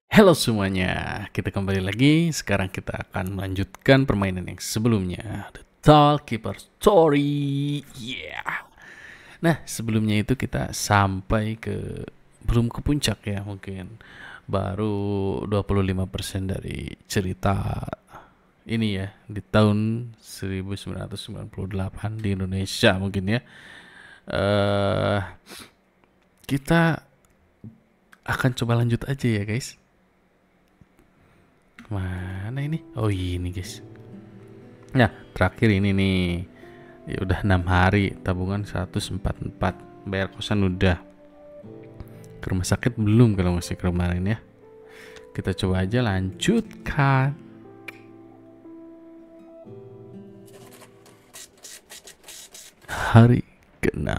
Halo semuanya, kita kembali lagi. Sekarang kita akan melanjutkan permainan yang sebelumnya, The Tallkeeper Story. Yeah. Nah, sebelumnya itu kita sampai ke belum ke puncak ya mungkin. Baru 25% dari cerita ini ya di tahun 1998 di Indonesia mungkin ya. Eh kita akan coba lanjut aja ya, guys. Mana ini? Oh, ini, guys. Nah, terakhir ini nih. Ya udah 6 hari, tabungan 144. Bayar kosan udah. Ke rumah sakit belum kalau masih kemarin ya. Kita coba aja lanjutkan. Hari ke-6.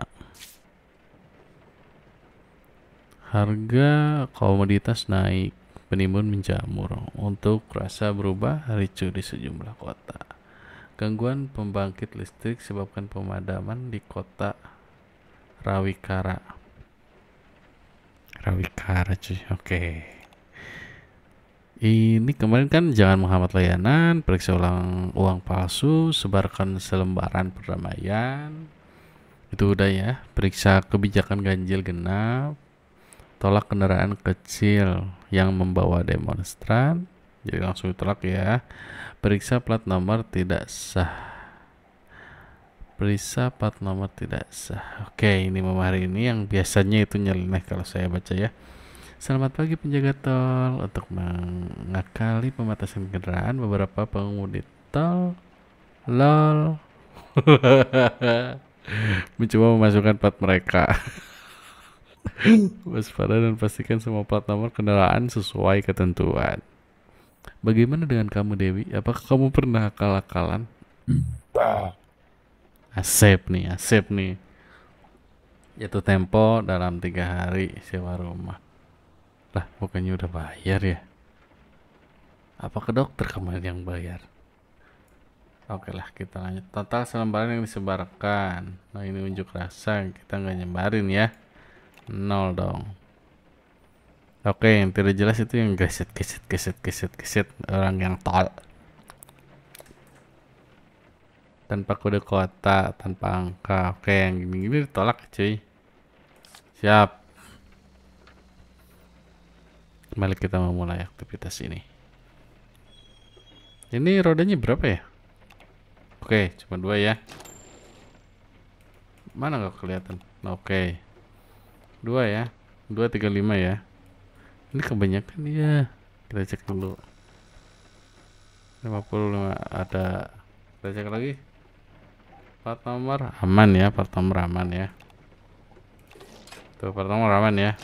Harga komoditas naik, penimbun menjamur. Untuk rasa berubah ricu di sejumlah kota. Gangguan pembangkit listrik sebabkan pemadaman di kota Rawikara. Rawikara cuy, oke. Ini kemarin kan jangan menghambat layanan, periksa ulang uang palsu, sebarkan selembaran perdamaian. Itu udah ya. Periksa kebijakan ganjil genap, tolak kendaraan kecil yang membawa demonstran. Jadi langsung ditolak ya. Periksa plat nomor tidak sah. Periksa plat nomor tidak sah. Oke, ini hari ini yang biasanya itu nyeleneh kalau saya baca ya. Selamat pagi penjaga tol. Untuk mengakali pembatasan kendaraan, beberapa pengemudi tol lol mencoba memasukkan plat mereka. Waspada dan pastikan semua plat nomor kendaraan sesuai ketentuan. Bagaimana dengan kamu, Dewi? Apakah kamu pernah akal-akalan? Asep nih, asep nih. Jatuh tempo dalam 3 hari sewa rumah. Lah, bukannya udah bayar ya? Apa ke dokter kemarin yang bayar? Oke lah, kita lanjut. Total selembaran yang disebarkan. Nah, ini unjuk rasa. Kita nggak nyebarin ya. 0 dong. Oke, yang tidak jelas itu yang geset. Orang yang tol. Tanpa kode kota, tanpa angka. Oke, yang gini-gini ditolak cuy. Siap. Kembali kita memulai aktivitas ini. Ini rodanya berapa ya? Oke, cuma 2 ya. Mana nggak kelihatan? Oke. 2 ya. 235 ya. Ini kebanyakan ya. Kita cek dulu. 55 ada. Kita cek lagi. Plat nomor aman ya, plat nomor aman ya. Tuh, plat nomor aman ya.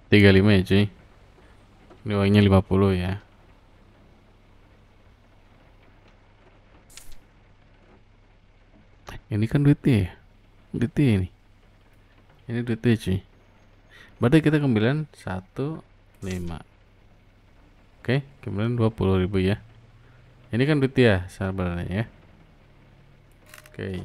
Tiga lima ya cuy. Ini uangnya 50 ya. Ini kan duitnya ya. Duitnya ini. Ini duitnya cuy. Berarti kita kembalian 15. Oke, kembalian 20.000 ya. Ini kan duit ya sebenarnya ya. Oke.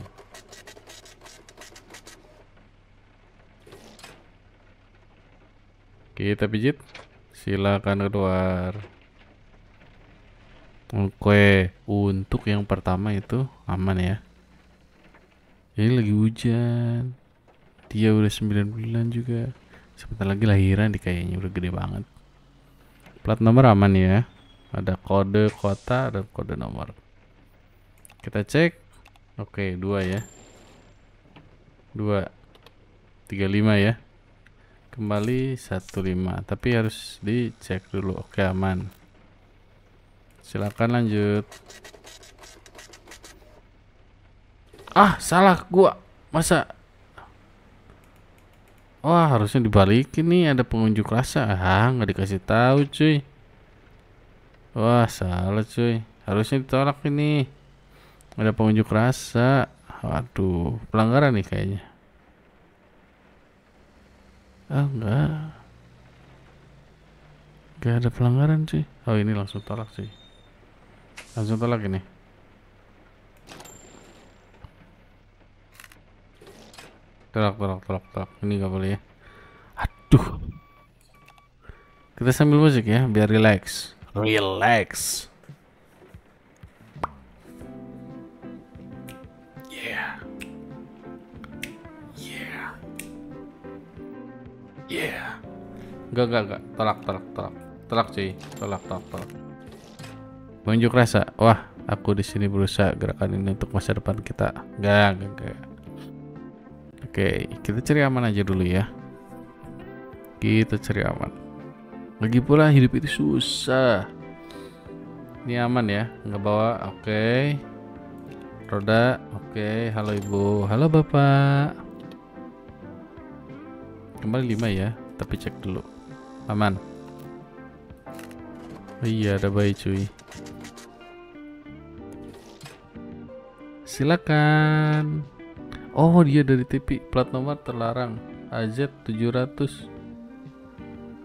Kita pijit. Silakan keluar. Oke, untuk yang pertama itu aman ya. Ini lagi hujan. Dia udah 9 bulan juga. Sebentar lagi lahiran di kayaknya udah gede banget. Plat nomor aman ya. Ada kode kota dan kode nomor. Kita cek. Oke, 2 ya. 235 ya. Kembali 15. Tapi harus dicek dulu. Oke, aman. Silakan lanjut. Ah, salah gua. Masa? Wah, harusnya dibalikin nih, ada pengunjuk rasa. Ah, nggak dikasih tahu, cuy. Wah, salah, cuy. Harusnya ditolak ini. Ada pengunjuk rasa. Waduh, pelanggaran nih kayaknya. Ah, enggak. Enggak ada pelanggaran, cuy. Oh, ini langsung tolak, cuy. Langsung tolak ini. Tolak. Ini nggak boleh ya. Aduh. Kita sambil musik ya, biar relax. Relax. Yeah. Yeah. Yeah. Enggak. Tolak cuy. Tolak. Menunjuk rasa. Wah, aku di sini berusaha gerakan ini untuk masa depan kita. Enggak. Oke, kita cari aman aja dulu ya. Kita cari aman. Lagi pula hidup itu susah. Ini aman ya, nggak bawa. Oke. Roda. Oke. Halo ibu. Halo bapak. Kembali 5 ya. Tapi cek dulu. Aman. Oh iya, ada bayi cuy. Silakan. Oh, dia dari TV. Plat nomor terlarang. AZ 700.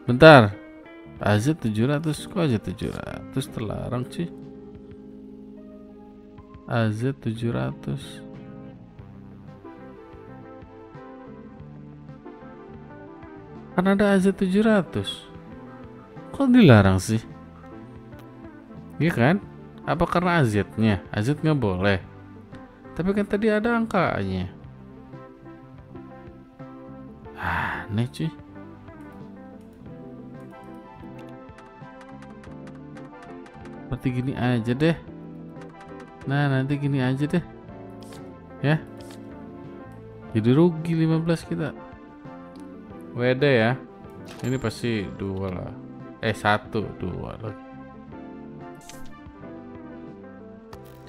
Bentar. AZ 700. Kok AZ 700 terlarang sih? AZ 700. Kan ada AZ 700. Kok dilarang sih? Iya kan? Apa karena AZ-nya? AZ nggak boleh. Tapi kan tadi ada angkanya. Aneh cuy. Seperti gini aja deh. Nah, nanti gini aja deh. Ya. Jadi rugi 15 kita. WD ya. Ini pasti 2 lah. 1, 2 lagi.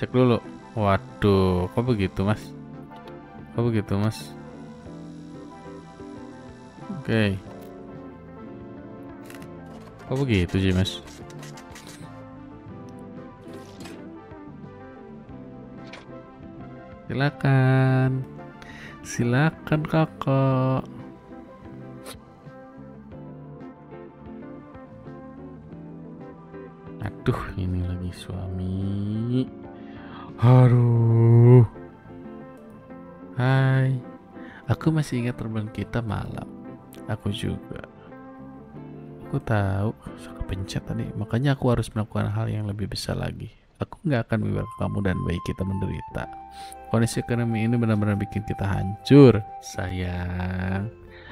Cek dulu. Waduh, kok begitu mas? Oke. Kok begitu sih mas? Silakan kakak. Aduh, ini lagi suami. Aduh. Hai. Aku masih ingat terbang kita malam. Aku juga. Aku tahu, suka pencet tadi. Makanya aku harus melakukan hal yang lebih besar lagi. Aku nggak akan membiarkan kamu dan bayi kita menderita. Kondisi ekonomi ini benar-benar bikin kita hancur. Sayang,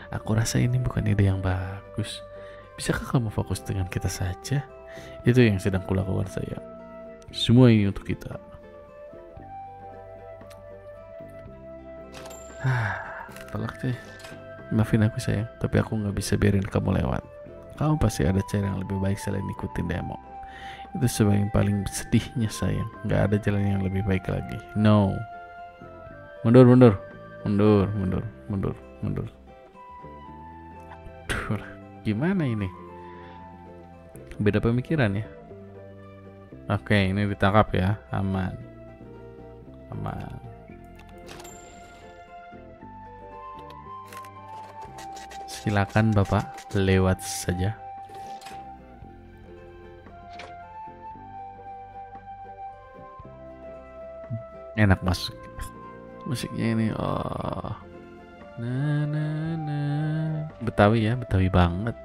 aku rasa ini bukan ide yang bagus. Bisakah kamu fokus dengan kita saja? Itu yang sedang kulakukan sayang. Semua ini untuk kita. Tolak deh. Maafin aku sayang, tapi aku nggak bisa biarin kamu lewat. Kamu pasti ada cara yang lebih baik selain ikutin demo. Itu sebagai yang paling sedihnya sayang. Nggak ada jalan yang lebih baik lagi. No. Mundur. Aduh, gimana ini? Beda pemikiran ya. Oke, ini ditangkap ya. Aman. Silakan Bapak, lewat saja. Enak masuk. Musiknya ini Betawi ya, Betawi banget.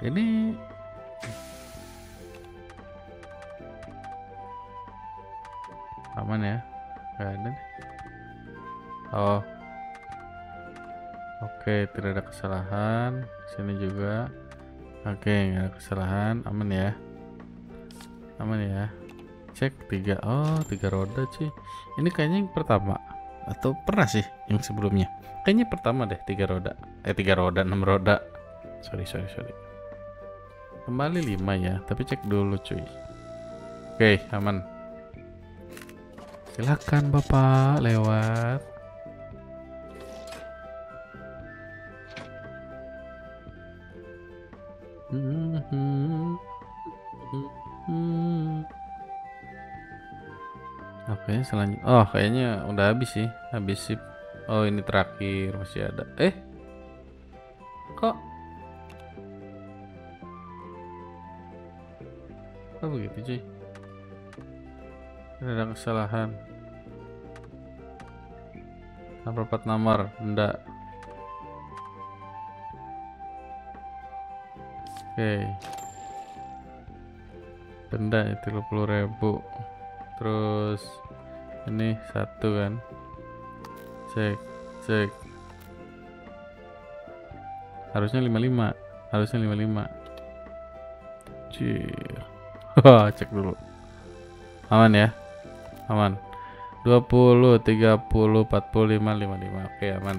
Ini aman ya? Gak ada nih. Oke, tidak ada kesalahan. Sini juga. Oke, nggak ada kesalahan. Aman ya. Cek 3. 3 roda cuy. Ini kayaknya yang pertama. Atau pernah sih yang sebelumnya. Kayaknya pertama deh 3 roda. 3 roda, 6 roda. Sorry. Kembali 5 ya. Tapi cek dulu cuy. Oke, aman. Silakan Bapak lewat. Oke, selanjutnya. Kayaknya udah habis sih. Habis sip. Ini terakhir masih ada. Kok begitu cuy? Ada kesalahan. Nomor plat nomor, denda. Oke. Denda 30.000. Terus ini 1 kan. Cek. Harusnya 55. Cih. Cek dulu. Aman ya? Aman. 20, 30, 45, 55. Oke, aman.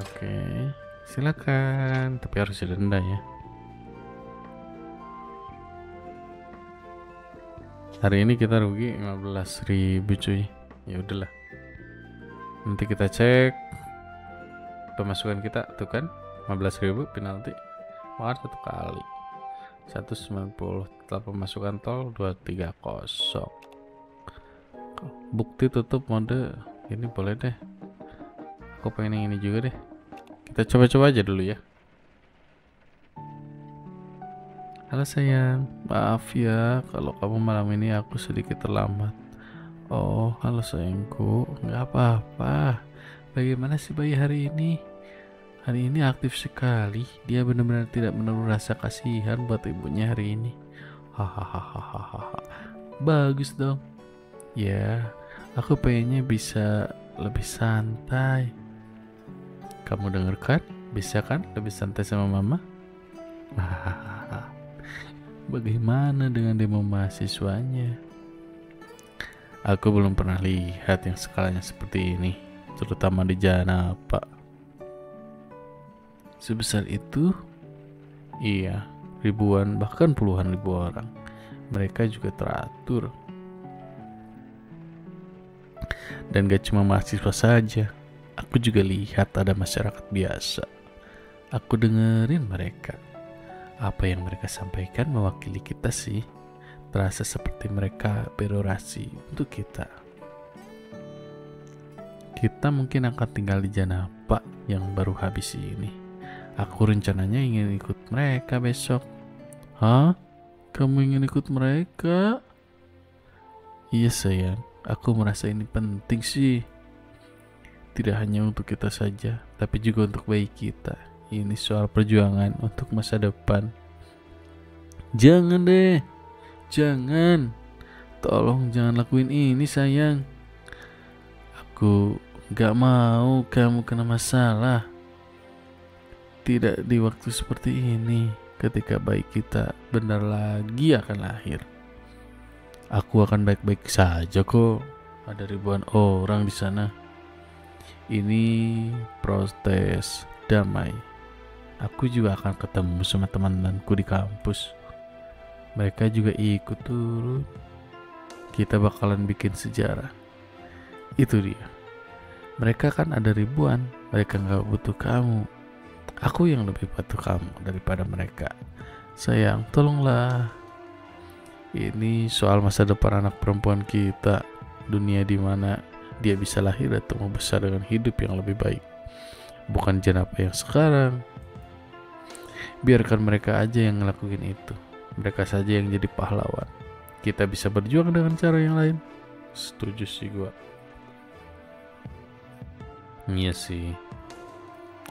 Oke, silakan. Tapi harus didenda ya. Hari ini kita rugi 15.000 cuy. Ya udahlah. Nanti kita cek pemasukan kita tuh kan 15.000 penalti. Makan 1 kali 190 setelah pemasukan tol 230. Bukti tutup mode ini boleh deh. Aku pengen yang ini juga deh. Kita coba-coba aja dulu ya. Halo sayang, maaf ya kalau kamu malam ini aku sedikit terlambat. Oh, halo sayangku, nggak apa-apa. Bagaimana sih bayi hari ini? Hari ini aktif sekali. Dia benar-benar tidak menaruh rasa kasihan buat ibunya hari ini. Hahaha. Bagus dong. Ya, aku pengennya bisa lebih santai. Kamu denger kan? Bisa kan lebih santai sama mama? Hahaha. Bagaimana dengan demo mahasiswanya? Aku belum pernah lihat yang skalanya seperti ini, terutama di Janapa. Sebesar itu? Iya, ribuan bahkan puluhan ribu orang. Mereka juga teratur. Dan gak cuma mahasiswa saja, aku juga lihat ada masyarakat biasa. Aku dengerin mereka. Apa yang mereka sampaikan mewakili kita sih. Terasa seperti mereka berorasi untuk kita. Kita mungkin akan tinggal di Janapa yang baru habis ini. Aku rencananya ingin ikut mereka besok. Hah? Kamu ingin ikut mereka? Iya sayang, aku merasa ini penting sih. Tidak hanya untuk kita saja, tapi juga untuk bayi kita. Ini soal perjuangan untuk masa depan. Jangan deh. Jangan. Tolong jangan lakuin ini sayang. Aku gak mau kamu kena masalah. Tidak di waktu seperti ini, ketika bayi kita bentar lagi akan lahir. Aku akan baik-baik saja kok. Ada ribuan orang di sana. Ini protes damai. Aku juga akan ketemu sama teman-temanku di kampus. Mereka juga ikut turun. Kita bakalan bikin sejarah. Itu dia. Mereka kan ada ribuan. Mereka gak butuh kamu. Aku yang lebih butuh kamu daripada mereka. Sayang, tolonglah. Ini soal masa depan anak perempuan kita. Dunia di mana dia bisa lahir dan tumbuh besar dengan hidup yang lebih baik. Bukan Janapa yang sekarang. Biarkan mereka aja yang ngelakuin itu. Mereka saja yang jadi pahlawan. Kita bisa berjuang dengan cara yang lain. Setuju sih gua. Iya sih.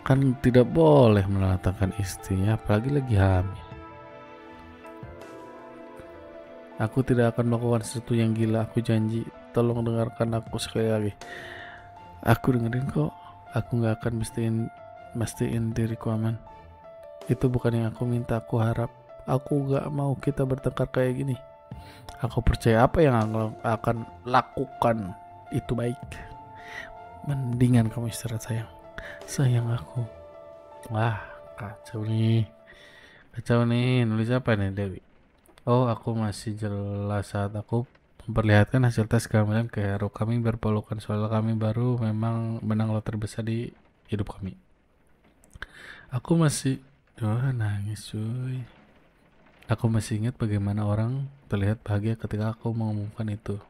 Kan tidak boleh menelantarkan istrinya, apalagi lagi hamil. Aku tidak akan melakukan sesuatu yang gila, aku janji. Tolong dengarkan aku sekali lagi. Aku dengerin kok. Aku gak akan mastiin diriku aman. Itu bukan yang aku minta, aku harap. Aku gak mau kita bertengkar kayak gini. Aku percaya apa yang akan lakukan itu baik. Mendingan kamu istirahat sayang. Sayang aku. Wah, kacau nih. Nulis apa nih Dewi? Oh, aku masih jelas saat aku memperlihatkan hasil tes kehamilan ke Hero. Kami berpelukan soal kami baru memang menang lotre besar di hidup kami. Aku masih nangis cuy. Aku masih ingat bagaimana orang terlihat bahagia ketika aku mengumumkan itu.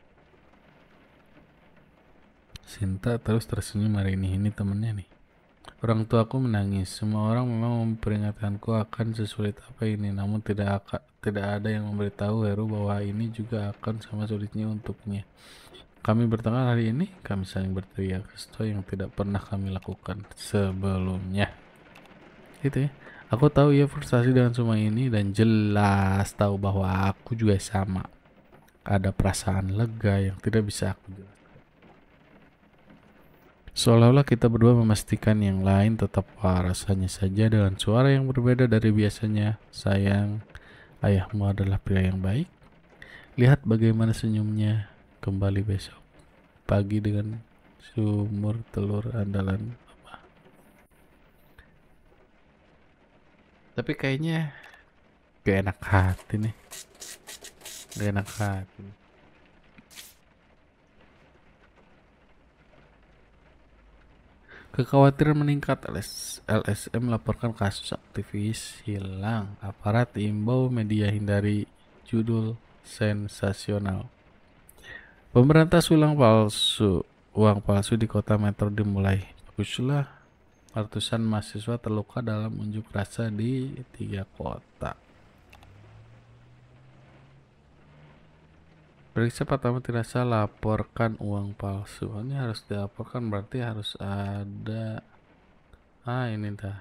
Sinta terus tersenyum hari ini temennya nih. Orang tuaku menangis. Semua orang memang memperingatkanku akan sesulit apa ini, namun tidak ada yang memberitahu Heru bahwa ini juga akan sama sulitnya untuknya. Kami bertengkar hari ini, kami saling berteriak, sesuatu yang tidak pernah kami lakukan sebelumnya. Gitu ya. Aku tahu ia frustasi dengan semua ini dan jelas tahu bahwa aku juga sama. Ada perasaan lega yang tidak bisa aku jelaskan. Seolah-olah kita berdua memastikan yang lain tetap waras, hanya saja dengan suara yang berbeda dari biasanya. Sayang, ayahmu adalah pria yang baik. Lihat bagaimana senyumnya kembali besok pagi dengan sumur telur andalan. Tapi kayaknya gak enak hati nih. Gak enak hati. Kekhawatiran meningkat. LSM melaporkan kasus aktivis hilang. Aparat imbau media hindari judul sensasional. Pemberantas uang palsu di kota metro dimulai. Baguslah, ratusan mahasiswa terluka dalam unjuk rasa di 3 kota. Periksa pertama tidak salah, laporkan uang palsu. Ini harus dilaporkan, berarti harus ada. Ini dah.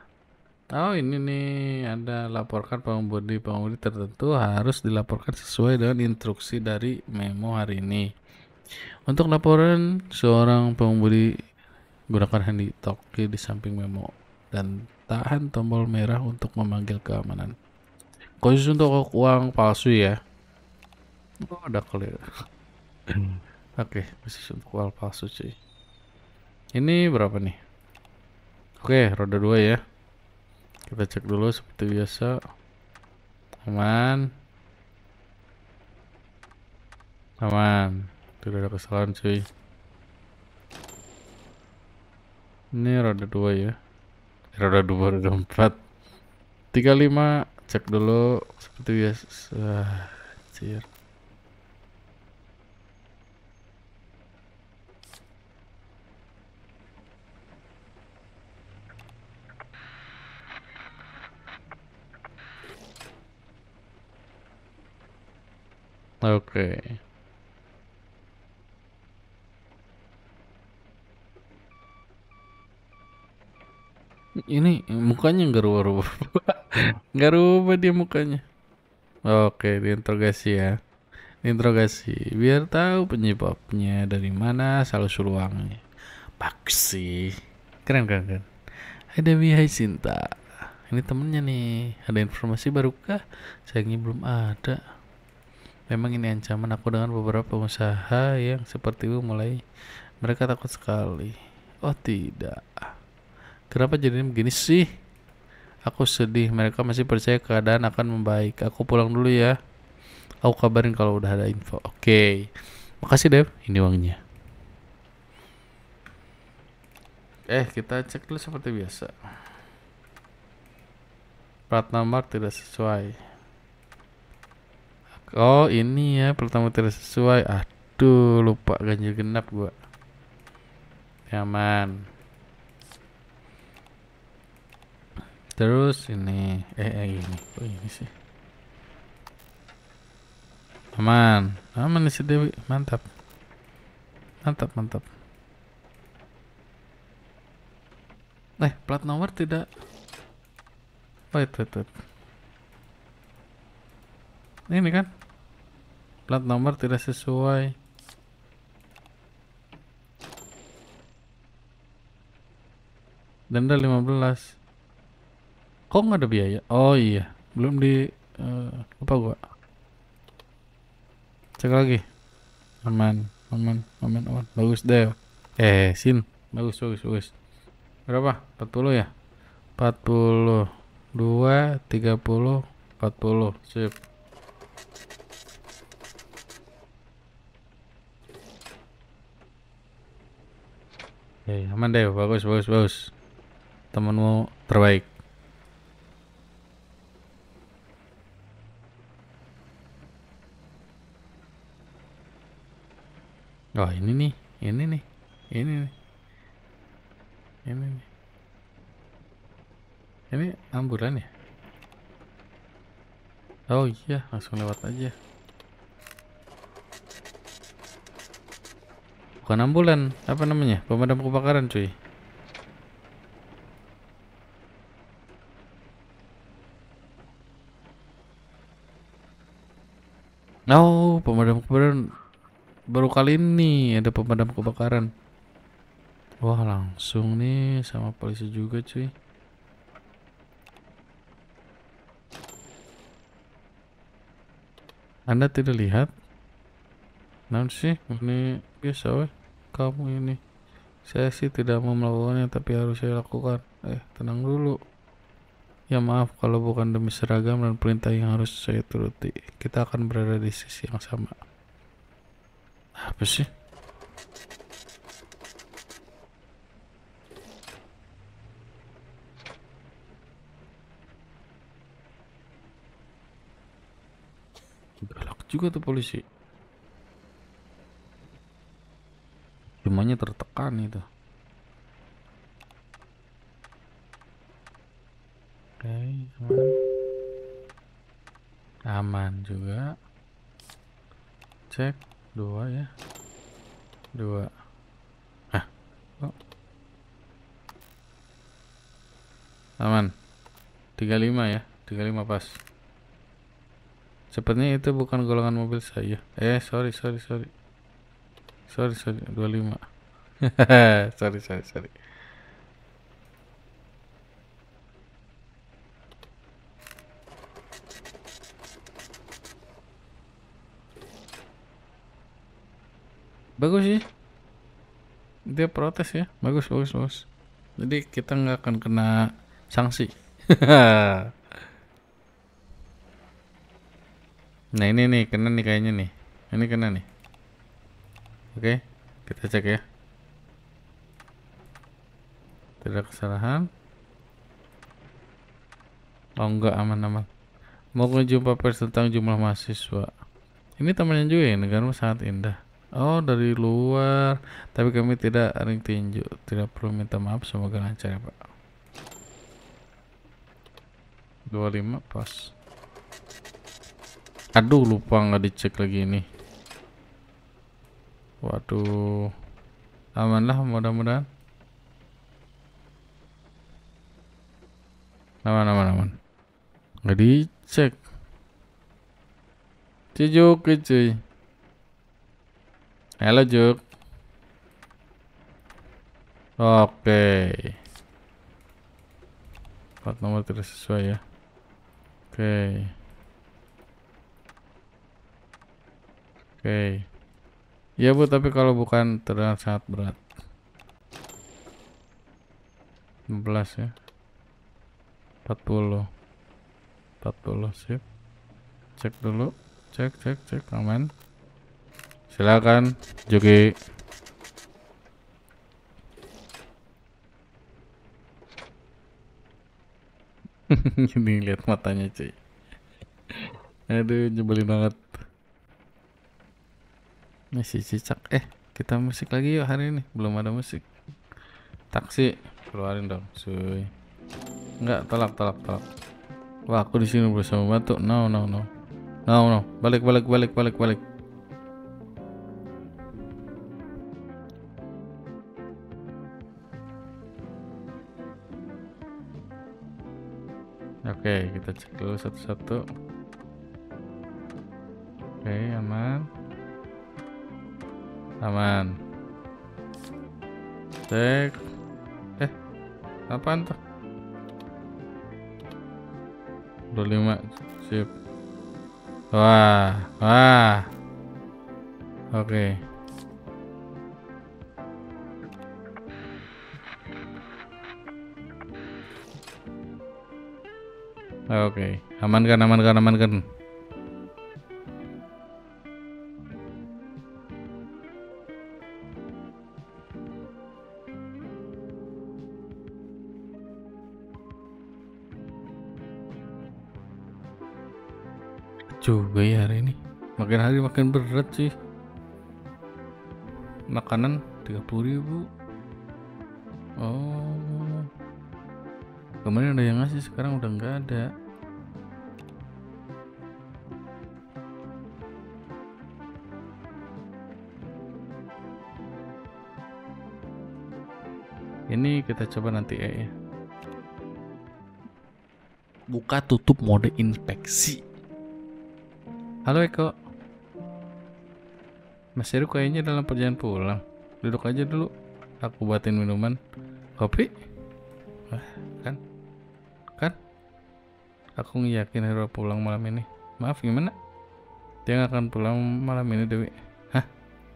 Oh, ini nih ada laporkan pengemudi tertentu harus dilaporkan sesuai dengan instruksi dari memo hari ini. Untuk laporan, seorang pengemudi gunakan handy talkie di samping memo dan tahan tombol merah untuk memanggil keamanan. Khusus untuk uang palsu ya. Oh, udah clear. Oke, khusus untuk uang palsu cuy. Ini berapa nih? Oke, roda 2 ya. Kita cek dulu seperti biasa. Aman. Aman. Tidak ada kesalahan cuy. Ini roda 2 ya. Roda 2, roda 4. 35 cek dulu seperti biasa. Anjir. Oke. Ini mukanya nggak rubah-rubah. Nggak rubah dia mukanya. Oke, diinterogasi ya. Diinterogasi biar tahu penyebabnya dari mana asal usul uangnya. Bagus sih. Keren keren keren. Hai Dewi, hai Sinta. Ini temennya nih. Ada informasi baru kah? Sayangnya belum ada. Memang ini ancaman aku dengan beberapa pengusaha yang seperti itu mulai. Mereka takut sekali. Oh tidak. Kenapa jadi begini sih? Aku sedih. Mereka masih percaya keadaan akan membaik. Aku pulang dulu ya. Aku kabarin kalau udah ada info. Oke. Makasih Dev. Ini uangnya. Kita cek dulu seperti biasa. Plat nomor tidak sesuai. Oh ini ya, plat nomor tidak sesuai. Aduh, lupa ganjil genap gua. Nyaman. Terus ini, ini, oh ini sih. Aman, aman nih si Dewi, mantap, mantap, mantap. Plat nomor tidak. Wait. Ini kan, plat nomor tidak sesuai. Denda 15. Kok nggak ada biaya? Oh iya, belum di lupa gua. Cek lagi. Aman. Bagus deh. Sin. Bagus. Berapa? 40 ya? 40. 2, 30, 40. Sip. Aman deh. Bagus. Temenmu terbaik. Oh ini nih. Ini nih. Ini ambulan ya? Oh iya, langsung lewat aja. Bukan ambulan, apa namanya? Pemadam kebakaran cuy. Oh, pemadam kebakaran. Baru kali ini ada pemadam kebakaran. Wah, langsung nih sama polisi juga cuy. Anda tidak lihat? Nah sih, ini biasa weh. Kamu ini. Saya sih tidak mau melakukannya, tapi harus saya lakukan. Tenang dulu. Ya maaf kalau bukan demi seragam dan perintah yang harus saya turuti. Kita akan berada di sisi yang sama. Apa sih? Galak juga tuh polisi. Cumanya tertekan itu. Oke, aman. Aman juga. Cek. 2 ya. 2. Ah, oh, aman. 35 ya. 35 pas. Sepertinya itu bukan golongan mobil saya. Sorry. Sorry, 25. Sorry. Bagus sih. Dia protes ya. Bagus. Jadi kita nggak akan kena sanksi. Nah ini nih kena nih kayaknya nih. Ini kena nih. Oke, kita cek ya. Tidak kesalahan. Oh enggak, aman. Mau jumpa pers tentang jumlah mahasiswa. Ini temannya juga ya, negaramu sangat indah. Oh dari luar. Tapi kami tidak ring tinju. Tidak perlu minta maaf, semoga lancar ya pak. 25 pas. Aduh lupa nggak dicek lagi ini. Waduh. Aman lah mudah-mudahan. Aman. Nggak dicek. Cujuk cuy. Halo Juk. Oke. Plat nomor tidak sesuai ya. Oke. Iya bu, tapi kalau bukan terdengar sangat berat. 15 ya. 40 sip. Cek dulu. Cek aman. Silakan Juki. Ini lihat matanya cuy. Aduh nyebelin banget. Masih cicak. Kita musik lagi yuk hari ini. Belum ada musik. Taksi keluarin dong cuy. Enggak, tolak. Wah aku di sini bersama batu. No. Balik. Oke, kita cek dulu satu-satu. Oke, aman. Cek. Apaan tuh? 25 sip. Wah. Oke. Amankan. Juga ya hari ini. Makin hari makin berat sih. Makanan 30.000. Oh. Kemarin ada yang ngasih, sekarang udah nggak ada. Ini kita coba nanti ya. Buka tutup mode inspeksi. Halo Eko. Mas Heru kayaknya dalam perjalanan pulang. Duduk aja dulu. Aku buatin minuman. Kopi? Wah, kan? Aku yakin Heru pulang malam ini. Maaf, gimana? Dia nggak akan pulang malam ini, Dewi. Hah?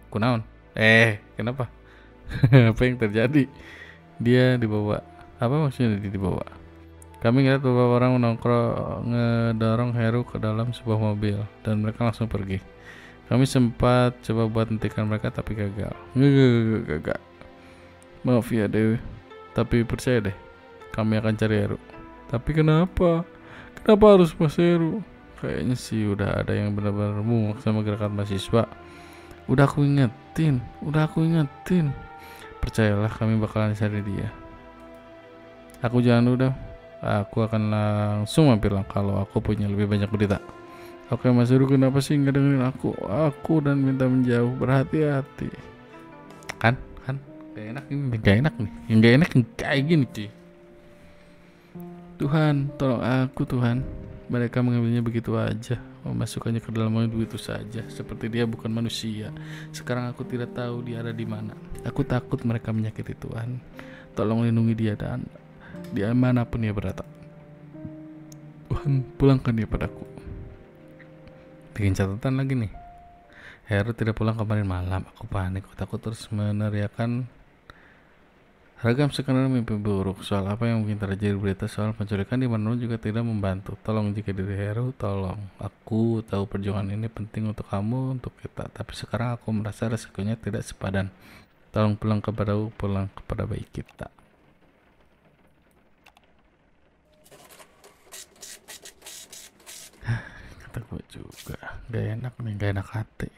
Kunaon? Kenapa? Apa yang terjadi? Dia dibawa. Apa maksudnya dia dibawa? Kami ngeliat beberapa orang nongkrong ngedorong Heru ke dalam sebuah mobil dan mereka langsung pergi. Kami sempat coba buat hentikan mereka tapi gagal. Gagal. Maaf ya Dewi, tapi percaya deh, kami akan cari Heru. Tapi kenapa? Kenapa harus Mas Heru? Kayaknya sih udah ada yang benar-benar muak sama gerakan mahasiswa. Udah aku ingetin. Percayalah, kami bakalan cari dia. Aku jalan dulu dah. Aku akan langsung mampir lah kalau aku punya lebih banyak berita. Oke Mas Heru, kenapa sih nggak dengerin aku? Aku dan minta menjauh, berhati-hati. Kan? Gak enak ini, gak enak nih. Yang gak enak kayak gini cuy. Tuhan, tolong aku Tuhan. Mereka mengambilnya begitu aja, memasukkannya ke dalam mobil begitu saja, seperti dia bukan manusia. Sekarang aku tidak tahu dia ada di mana. Aku takut mereka menyakiti Tuhan. Tolong lindungi dia dan dia manapun dia berada. Tuhan, pulangkan dia padaku. Bikin catatan lagi nih. Heru tidak pulang kemarin malam. Aku panik. Aku takut terus meneriakan ragam skenario mimpi buruk soal apa yang mungkin terjadi. Berita soal penculikan di mana juga tidak membantu. Tolong jika diri Heru, tolong. Aku tahu perjuangan ini penting untuk kamu, untuk kita. Tapi sekarang aku merasa resikonya tidak sepadan. Tolong pulang kepada bayi kita. Kata gue juga, gak enak hati.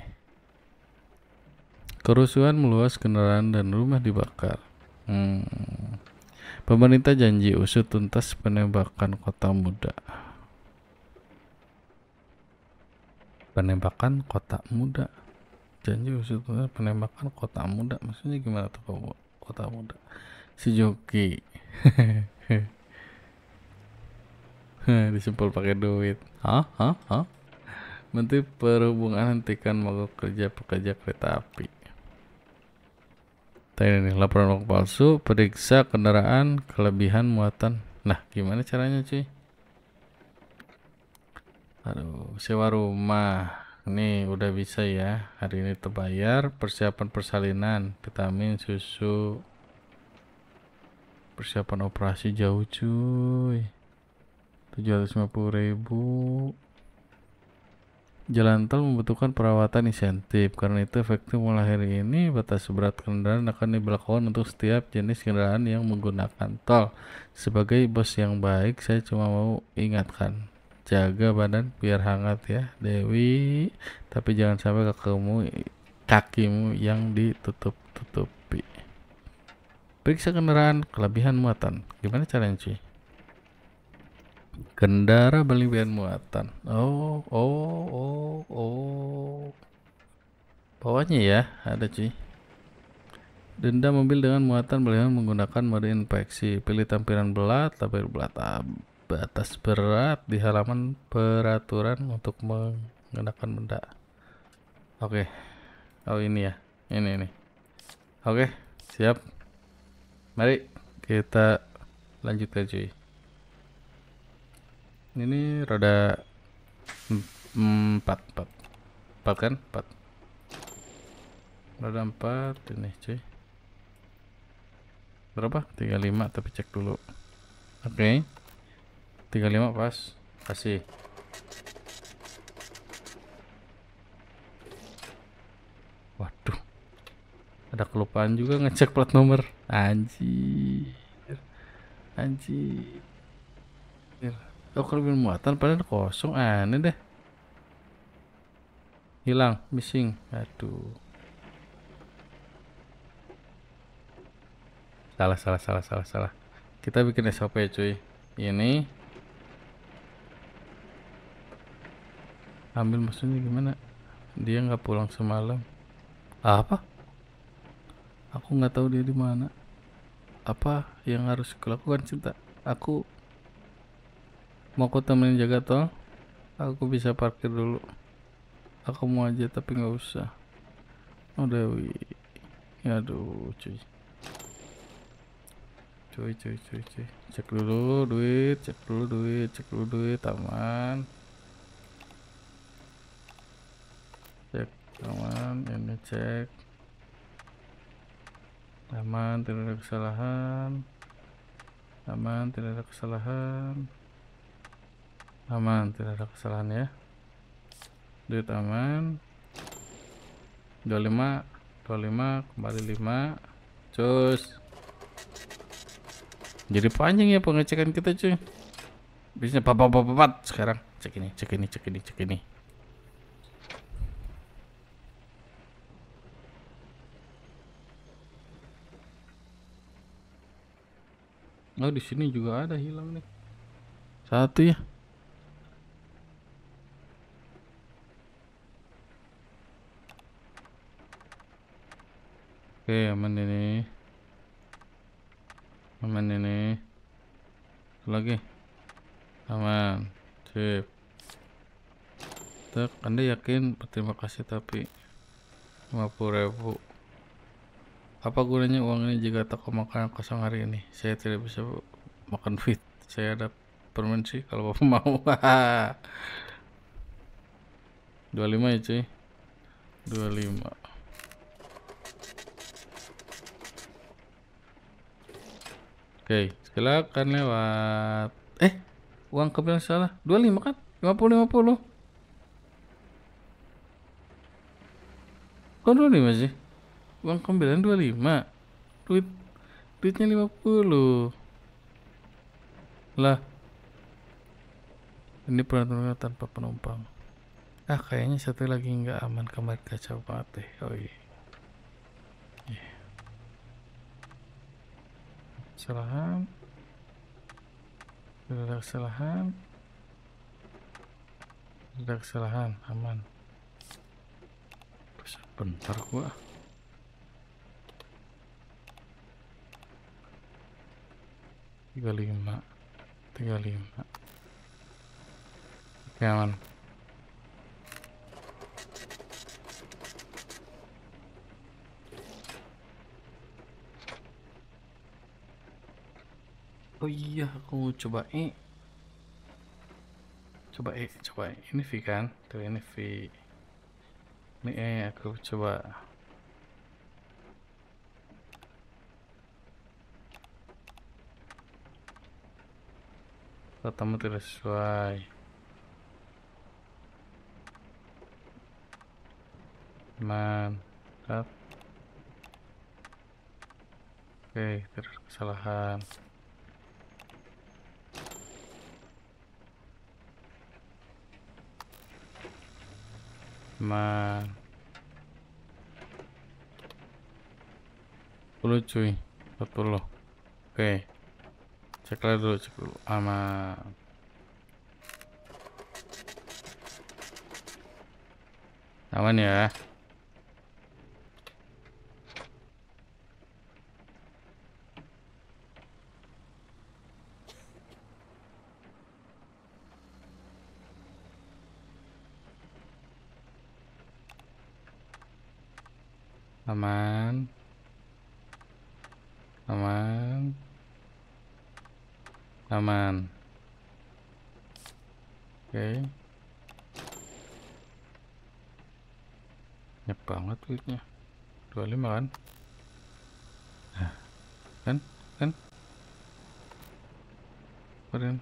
Kerusuhan meluas, kendaraan dan rumah dibakar. Pemerintah janji usut tuntas penembakan kota muda. Janji usut tuntas penembakan kota muda. Maksudnya gimana tuh kota muda? Si Joki. Disimpul pakai duit. Hah? Menteri Perhubungan hentikan mogok kerja pekerja kereta api. Tadi nih, laporan mogok palsu, periksa kendaraan, kelebihan muatan. Nah, gimana caranya cuy? Aduh, sewa rumah. Nih, udah bisa ya. Hari ini terbayar. Persiapan persalinan, vitamin, susu. Persiapan operasi jauh cuy. 750.000. Jalan tol membutuhkan perawatan insentif. Karena itu efektif mulai hari ini batas berat kendaraan akan diberlakukan untuk setiap jenis kendaraan yang menggunakan tol. Sebagai bos yang baik, saya cuma mau ingatkan, jaga badan biar hangat ya Dewi. Tapi jangan sampai kakimu yang ditutup-tutupi. Periksa kendaraan, kelebihan muatan. Gimana caranya cuy? Kendara berlebihan muatan. Bawahnya ya ada cuy. Denda mobil dengan muatan berlebihan menggunakan mode inspeksi. Pilih tampilan belat, tabel belat, batas berat di halaman peraturan untuk menggunakan benda. Oke. Oh ini ya. Ini. Oke, siap. Mari kita lanjutkan cuy. Ini roda 4 kan? 4. Roda 4 ini cuy. Berapa? 35, tapi cek dulu. Oke. 35 pas. Kasih. Waduh. Ada kelupaan juga ngecek plat nomor. Anjir. Oh, kelebihan muatan padahal kosong, aneh deh. Hilang, missing. Aduh. Salah. Kita bikin SOP cuy. Ini ambil maksudnya gimana? Dia nggak pulang semalam. Apa? Aku nggak tahu dia di mana. Apa yang harus kulakukan, Cinta? Aku mau kau temenin jaga tol. Aku bisa parkir dulu. Aku mau aja tapi nggak usah. Oh Dewi. Aduh, cuy. Cuy. Cek dulu duit, cek dulu duit, aman. Cek aman, ini cek. Aman, tidak ada kesalahan. Aman, tidak ada kesalahan. Aman, tidak ada kesalahan ya. Duit aman. 25 kembali 5. Cus. Jadi panjang ya pengecekan kita, cuy. Biasanya papat sekarang. Cek ini. Oh, di sini juga ada hilang nih. Satu ya. Oke, aman ini. Satu lagi. Aman. Sip. Anda yakin berterima kasih tapi 50.000. Apa gunanya uang ini jika toko makanan kosong hari ini? Saya tidak bisa makan fit. Saya ada permen sih kalau bapak mau. 25 ya cuy. 25. Oke, silakan lewat. Uang kebilang salah. 25 kan? 50. Kok 25 sih? Uang kembalian 25. Duitnya 50. Lah, ini peraturan tanpa penumpang. Kayaknya satu lagi nggak aman, kamar kacau banget deh. Oh iya. Kesalahan. Tidak ada kesalahan. Aman. Bentar gua. Tiga lima. Oke, aman. Oh iya, aku mau coba ini V kan? Tuh ini V. Ini aku coba. Pertama tidak sesuai. Mantap. Oke, tidak ada kesalahan. Aman. 10 cuy. 40. Oke. Cek dulu. Aman. Aman ya. Aman. Oke. Banyak banget duitnya. 25 kan? Kan? Keren.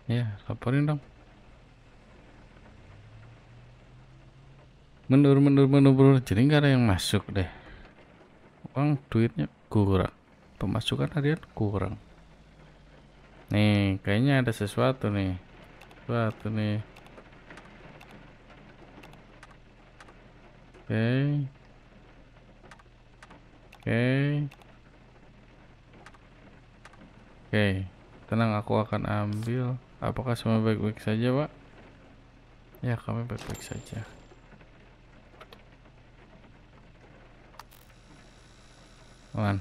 Ya, laporin dong. Mundur. Jadi nggak ada yang masuk deh. Uang duitnya kurang. Pemasukan harian kurang. Nih, kayaknya ada sesuatu nih. Oke. Oke. Oke. Tenang, aku akan ambil. Apakah semua baik-baik saja, Pak? Ya, kami baik-baik saja. Aman.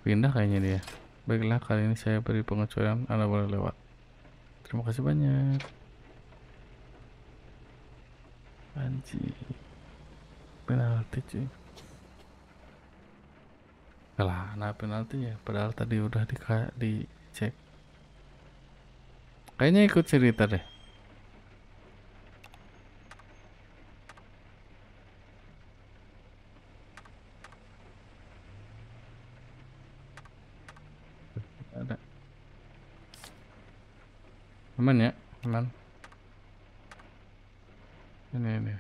Pindah kayaknya dia. Baiklah, kali ini saya beri pengecualian, Anda boleh lewat. Terima kasih banyak. Anjir. Penalti cuy. Kalah, nah penaltinya. Padahal tadi udah dicek. Kayaknya ikut cerita deh. Ada. Aman ya, aman. Ini.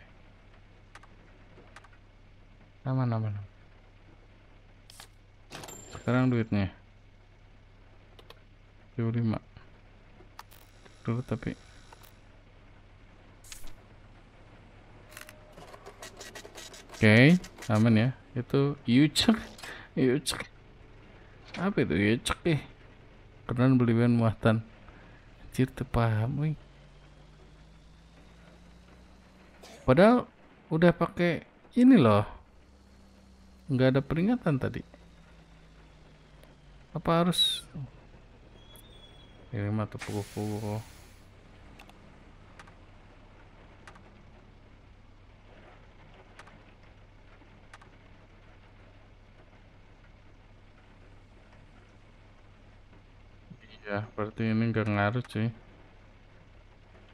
Aman. Sekarang duitnya 25 dulu tapi oke, aman ya. Itu yucek apa itu yucek deh, karena beli bahan muatan. Anjir, paham wih. Padahal udah pakai ini loh, nggak ada peringatan tadi. Apa harus ini mah tepuk-tepuk? Iya, berarti ini nggak ngaruh cuy.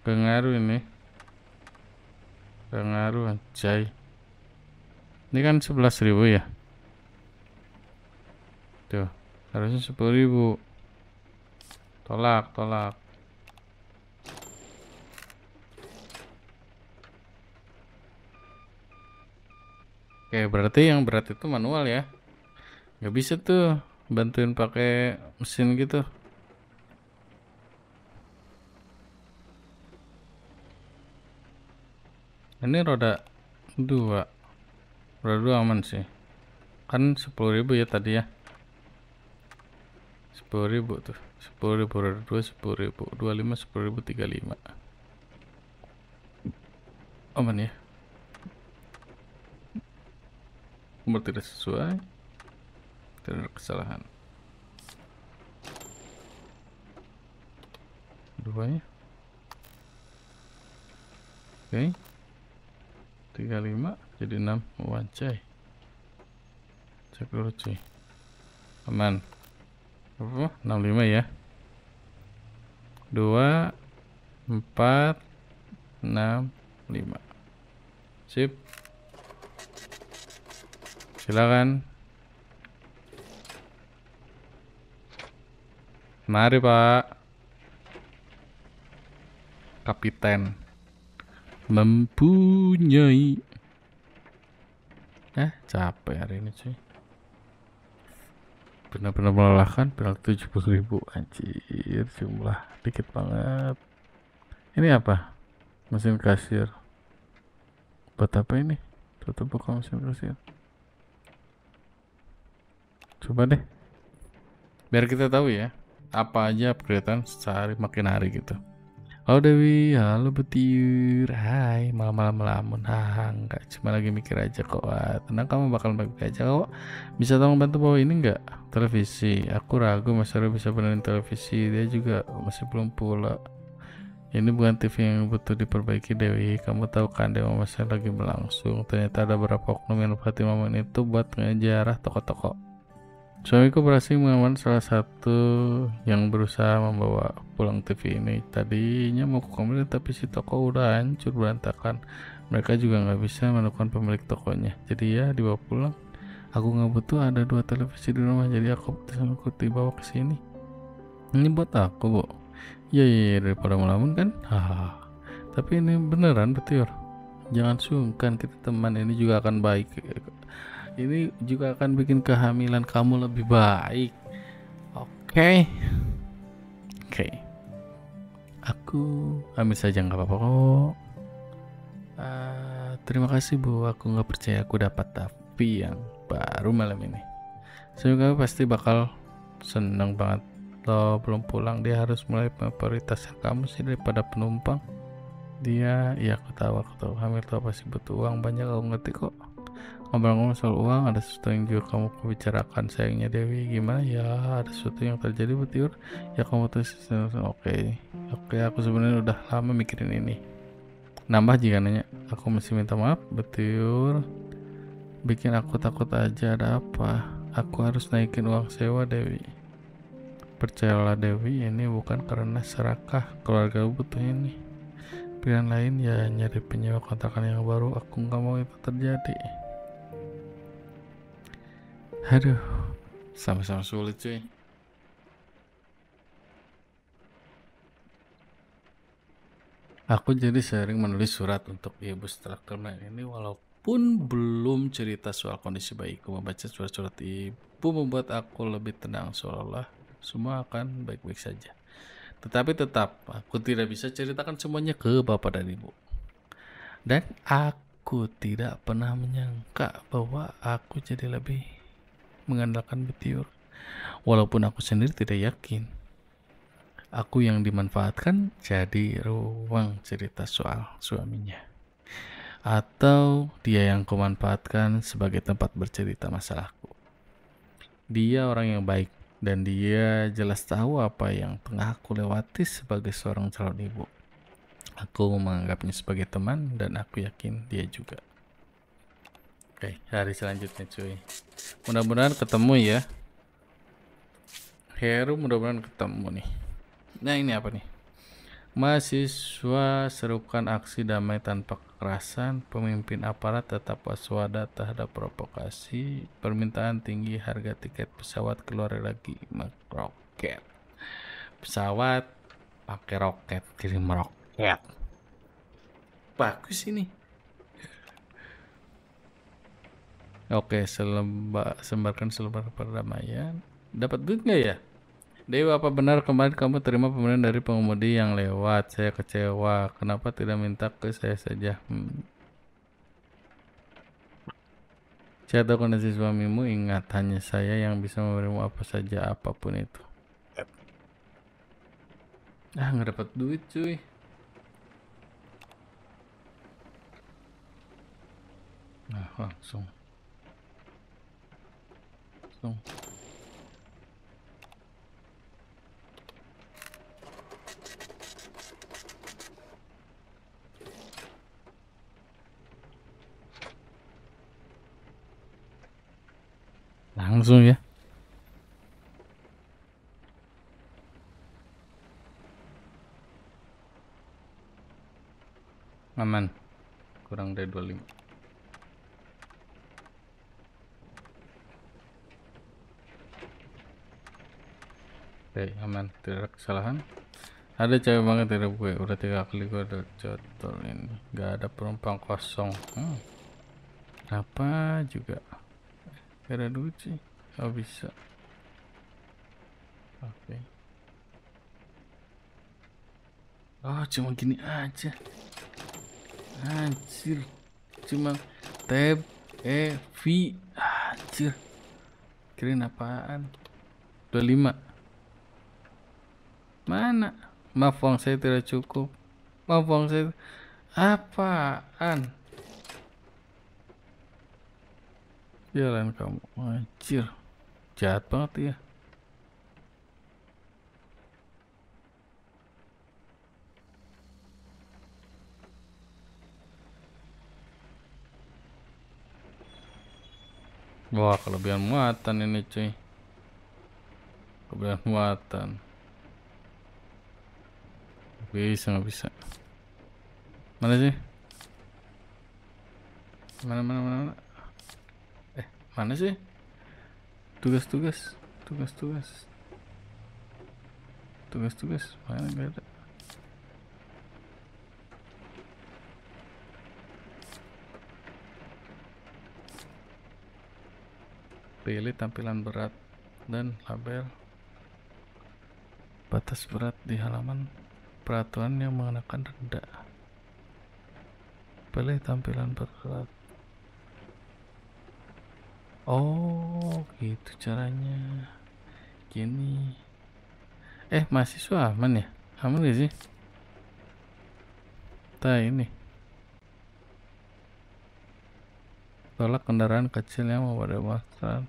Nggak ngaruh ini. Nggak ngaruh anjay. Ini kan 11.000 ya. Tuh, harusnya 10.000. Tolak. Oke, berarti yang berat itu manual ya. Nggak bisa tuh bantuin pakai mesin gitu. Ini roda 2. Roda 2 aman sih. Kan 10.000 ya tadi ya. 10.000 tuh. 10.000 roda 2, 10.000 25, 10.000 35. Aman ya. Nomor tidak sesuai. Tidak ada kesalahan. Duanya. Oke. 35 jadi 6. Wancai. Cek dulu cuy. Aman. Apa? 65 ya. 2 4 6 5. Sip. Silakan. Mari Pak. Kapiten mempunyai capek hari ini cuy. Benar-benar melelahkan. Penalti 70.000 anjir, jumlah dikit banget. Ini apa? Mesin kasir. Buat apa ini? Tutup buka mesin kasir. Coba deh, biar kita tahu ya apa aja upgradean sehari makin hari gitu. Halo Dewi, halo Betiur, hai, malam-malam melamun, haha, enggak, cuma lagi mikir aja kok. Wah, tenang, kamu bakal baik-baik aja kok. Bisa tolong bantu bawa ini enggak? Televisi, aku ragu Mas Aryo bisa benerin televisi, dia juga masih belum pula. Ini bukan TV yang butuh diperbaiki Dewi, kamu tahu kan demo masih lagi berlangsung. Ternyata ada beberapa oknum yang manfaatin momen itu buat ngejarah toko-toko. Suamiku berhasil mengaman salah satu yang berusaha membawa pulang TV ini. Tadinya mau kembali tapi si toko udah hancur berantakan. Mereka juga nggak bisa menemukan pemilik tokonya. Jadi ya dibawa pulang. Aku nggak butuh ada 2 televisi di rumah, jadi aku dibawa ke sini. Ini buat aku, Bu. Ya, daripada melamun kan. Haha. Tapi ini beneran betul. Jangan sungkan, kita teman, ini juga akan baik. Ini juga akan bikin kehamilan kamu lebih baik. Oke. Aku ambil saja nggak apa-apa kok. Terima kasih Bu, aku nggak percaya aku dapat tapi yang baru malam ini. Semoga pasti bakal seneng banget. Lo belum pulang, dia harus mulai memprioritaskan kamu sih daripada penumpang. Dia, iya aku tahu Hamilton pasti butuh uang banyak, aku ngerti kok. Ngomong-ngomong soal uang, ada sesuatu yang juga kamu bicarakan sayangnya Dewi. Gimana ya, ada sesuatu yang terjadi Betiur? Ya kamu tuh oke, aku sebenarnya udah lama mikirin ini. Nambah jika nanya, aku masih minta maaf Betiur. Bikin aku takut aja, ada apa? Aku harus naikin uang sewa Dewi. Percayalah Dewi, ini bukan karena serakah, keluarga butuh ini. Pilihan lain ya nyari penyewa kontrakan yang baru, aku nggak mau itu terjadi. Aduh, sama-sama sulit cuy. Aku jadi sering menulis surat untuk ibu setelah kemarin ini, walaupun belum cerita soal kondisi bayiku. Membaca surat-surat ibu membuat aku lebih tenang, seolah-olah semua akan baik-baik saja. Tetapi tetap aku tidak bisa ceritakan semuanya ke bapak dan ibu. Dan aku tidak pernah menyangka bahwa aku jadi lebih mengandalkan Betiur. Walaupun aku sendiri tidak yakin. Aku yang dimanfaatkan jadi ruang cerita soal suaminya. Atau dia yang kumanfaatkan sebagai tempat bercerita masalahku. Dia orang yang baik dan dia jelas tahu apa yang tengah aku lewati sebagai seorang calon ibu. Aku menganggapnya sebagai teman dan aku yakin dia juga. Oke, hari selanjutnya cuy. Mudah-mudahan ketemu ya. Heru mudah-mudahan ketemu nih. Nah ini apa nih? Mahasiswa serukan aksi damai tanpa kekerasan. Pemimpin aparat tetap waspada terhadap provokasi. Permintaan tinggi harga tiket pesawat keluar lagi roket. Pesawat pakai roket, kirim roket. Bagus ini. Oke, sembarkan selembar perdamaian. Dapat duit nggak ya? Dewi, apa benar kemarin kamu terima pemberian dari pengemudi yang lewat? Saya kecewa. Kenapa tidak minta ke saya saja? Saya tahu kondisi suamimu. Ingat, hanya saya yang bisa memberimu apa saja, apapun itu. Nggak dapat duit cuy. Nah, langsung. Langsung ya. Aman. Kurang dari 25. Oke, aman. Tidak ada kesalahan. Ada cewek banget tidak gue. Udah 3 kali gue ada jadwal ini. Gak ada penumpang kosong. Kenapa juga? Gak ada duit sih. Gak bisa. Oke. Oh, cuma gini aja. Anjir. Cuma tab V. Anjir. Kirain apaan? 25. Mana? Maaf, uang saya tidak cukup. Maaf, uang saya apaan? Jalan kamu. Anjir. Jahat banget ya. Wah, kelebihan muatan ini cuy. Kelebihan muatan. Bisa nggak bisa? Mana sih? Mana? Mana sih? Tugas. Mana nggak ada? Pilih tampilan berat dan label batas berat di halaman peraturan yang mengenakan rendah. Pilih tampilan berat. Oh, gitu caranya. Gini. Mahasiswa aman ya? Aman gak sih? Ini. Tolak kendaraan kecil yang membawa demonstran.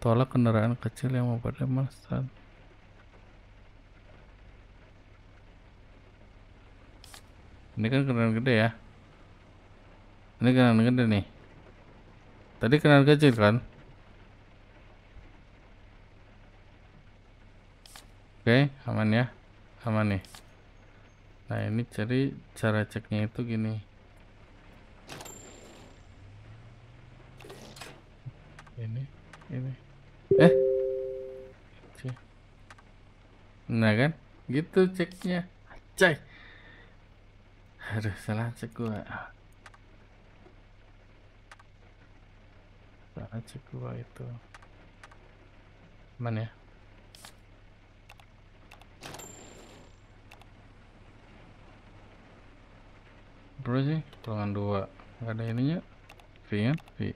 Tolak kendaraan kecil yang membawa demonstran. Ini kan kendaraan gede ya. Ini kendaraan gede nih. Tadi kendaraan kecil kan? Oke, aman ya. Aman nih. Nah, ini jadi cara ceknya itu gini. Ini. Nah kan? Gitu ceknya. Cai. Aduh, salah cek gua. Salah cek gua itu. Aman ya? Berapa sih? Ruangan 2. Gak ada ininya. V kan? V.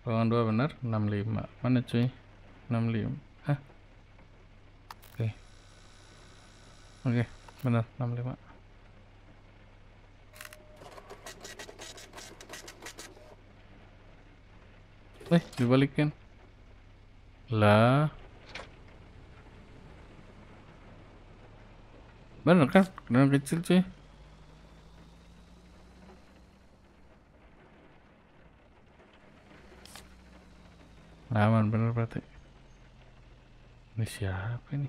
Ruangan 2 benar? 65. Mana cuy? 65. Hah? Oke, benar 65. Dibalikin. Lah. Bener kan? Bener kecil cuy. Aman bener berarti. Ini siapa ini?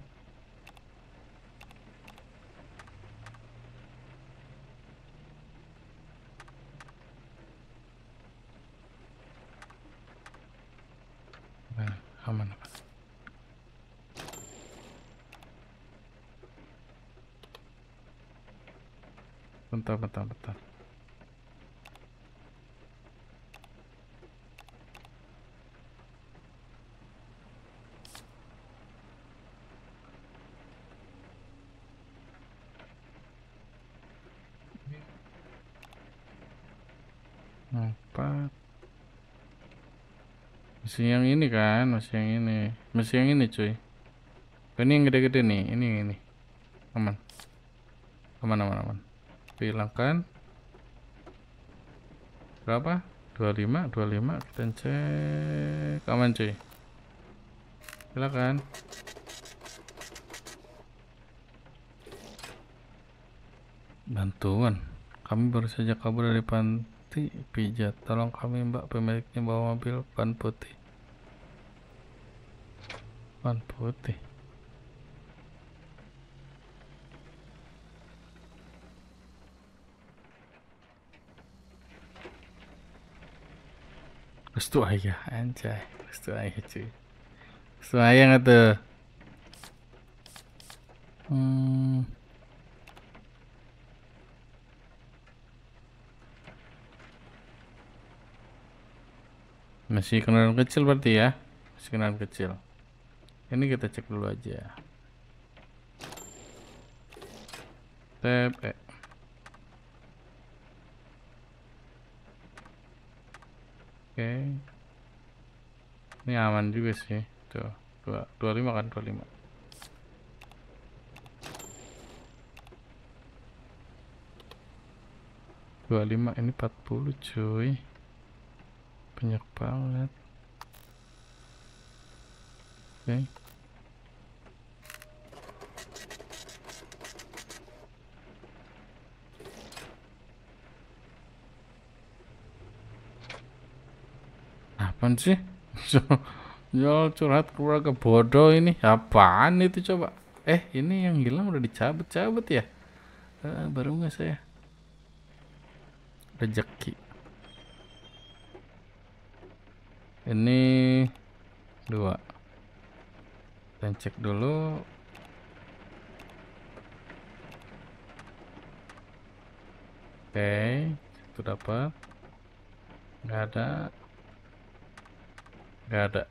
Nah, aman. Bentar. Empat. Masih yang ini kan? Masih yang ini cuy. Ini yang gede-gede nih. Ini. Aman. Hilangkan. Berapa? 25. Kita cek. Aman cuy. Silakan. Bantuan. Kami baru saja kabur dari panti pijat. Tolong kami, Mbak. Pemiliknya bawa mobil ban putih. Restu ayah, anjay. Restu ayah cuy. Restu ayah nggak tuh? Masih kendaraan kecil berarti ya? Masih kendaraan kecil. Ini kita cek dulu aja. Tab Oke. Ini aman juga sih. Tuh, 25 kan, 25. Ini 40 cuy. Banyak banget. Oke. Apaan sih? Jual curhat keluarga bodoh ini. Apaan itu coba? Ini yang hilang udah dicabut ya? Baru nggak saya? Rezeki. Ini 2. Dan cek dulu. Oke, itu dapat. Nggak ada.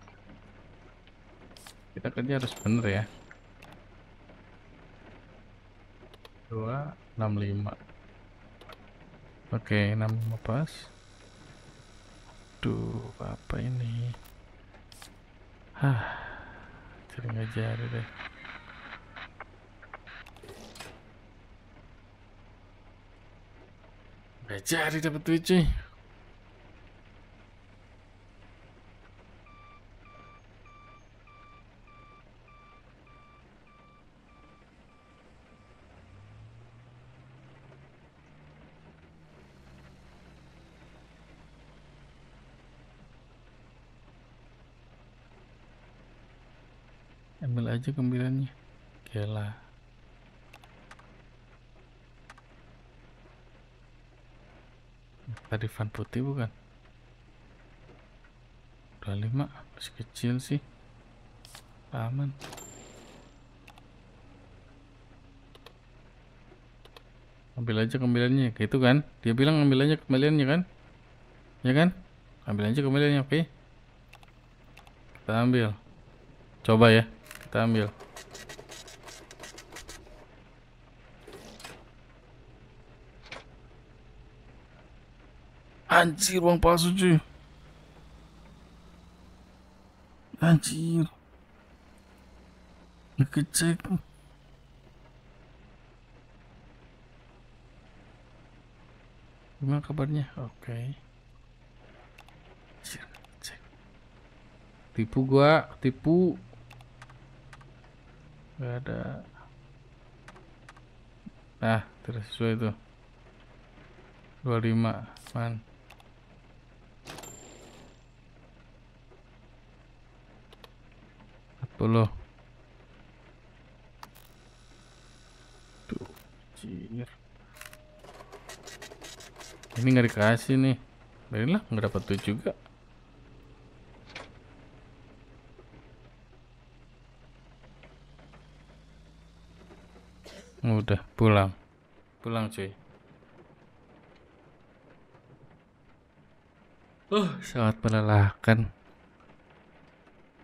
Kita kerja harus bener ya. 265. Oke, 65 pas. Duh, apa ini? Hah, jadi nggak jadi deh. Nggak jadi dapet duit cuy. Ambil aja kembilannya. Gila. Tadi van putih bukan? 25 masih kecil sih. Aman. Ambil aja kembaliannya, gitu kan? Dia bilang ambil aja kembaliannya kan? Ya kan? Ambil aja kembaliannya, oke? Kita ambil. Coba ya, kita ambil. Anjir, uang palsu cuy. Anjir. Ngecek. Gimana kabarnya? Oke. Anjir, cek. Tipu gua, tipu. Gak ada. Ah, tidak sesuai itu. 25, man. Tuh, anjir. Ini nggak dikasih nih. Baiklah, nggak dapat duit juga. Udah, pulang. Pulang cuy. Sangat melelahkan.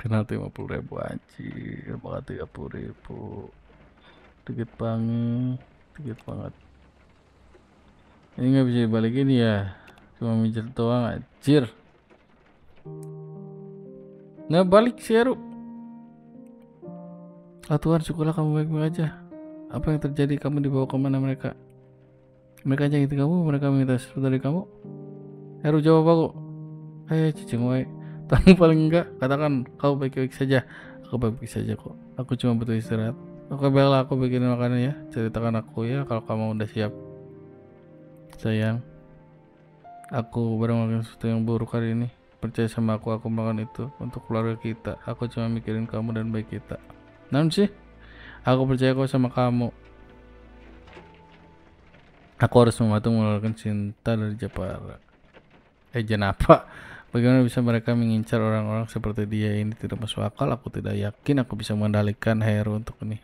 Kenal 50.000 anjir, banget 30.000. Dikit banget, dikit banget. Ini nggak bisa dibalikin ya, cuma mijat doang anjir. Nggak balik sih Aru. Ah Tuhan, syukurlah kamu baik-baik aja. Apa yang terjadi? Kamu dibawa kemana mereka? Mereka nyakitin kamu? Mereka minta sesuatu dari kamu? Heru jawab aku. Cicing wae. Kamu paling enggak katakan kau baik-baik saja. Aku baik-baik saja kok. Aku cuma butuh istirahat. Oke baiklah, aku bikinin makanan ya. Ceritakan aku ya kalau kamu udah siap. Sayang, aku baru melakukan sesuatu yang buruk hari ini. Percaya sama aku melakukan itu untuk keluarga kita. Aku cuma mikirin kamu dan baik kita. Namun sih, aku percaya kok sama kamu. Aku harus membantu mengeluarkan cinta dari Japara. Janapa? Bagaimana bisa mereka mengincar orang-orang seperti dia? Ini tidak masuk akal. Aku tidak yakin aku bisa mengandalkan Heru untuk ini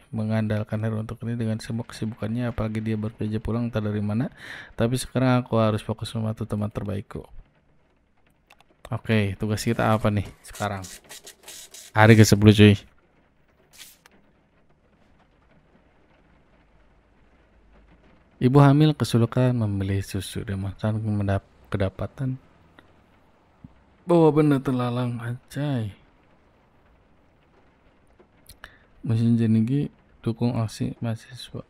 dengan semua kesibukannya. Apalagi dia baru saja pulang entah dari mana. Tapi sekarang aku harus fokus membantu teman terbaikku. Oke, tugas kita apa nih sekarang? Hari ke-10 cuy. Ibu hamil kesulitan membeli susu dan makan kedapatan bawa benda terlalang anjay. Mesin jenigi dukung aksi mahasiswa.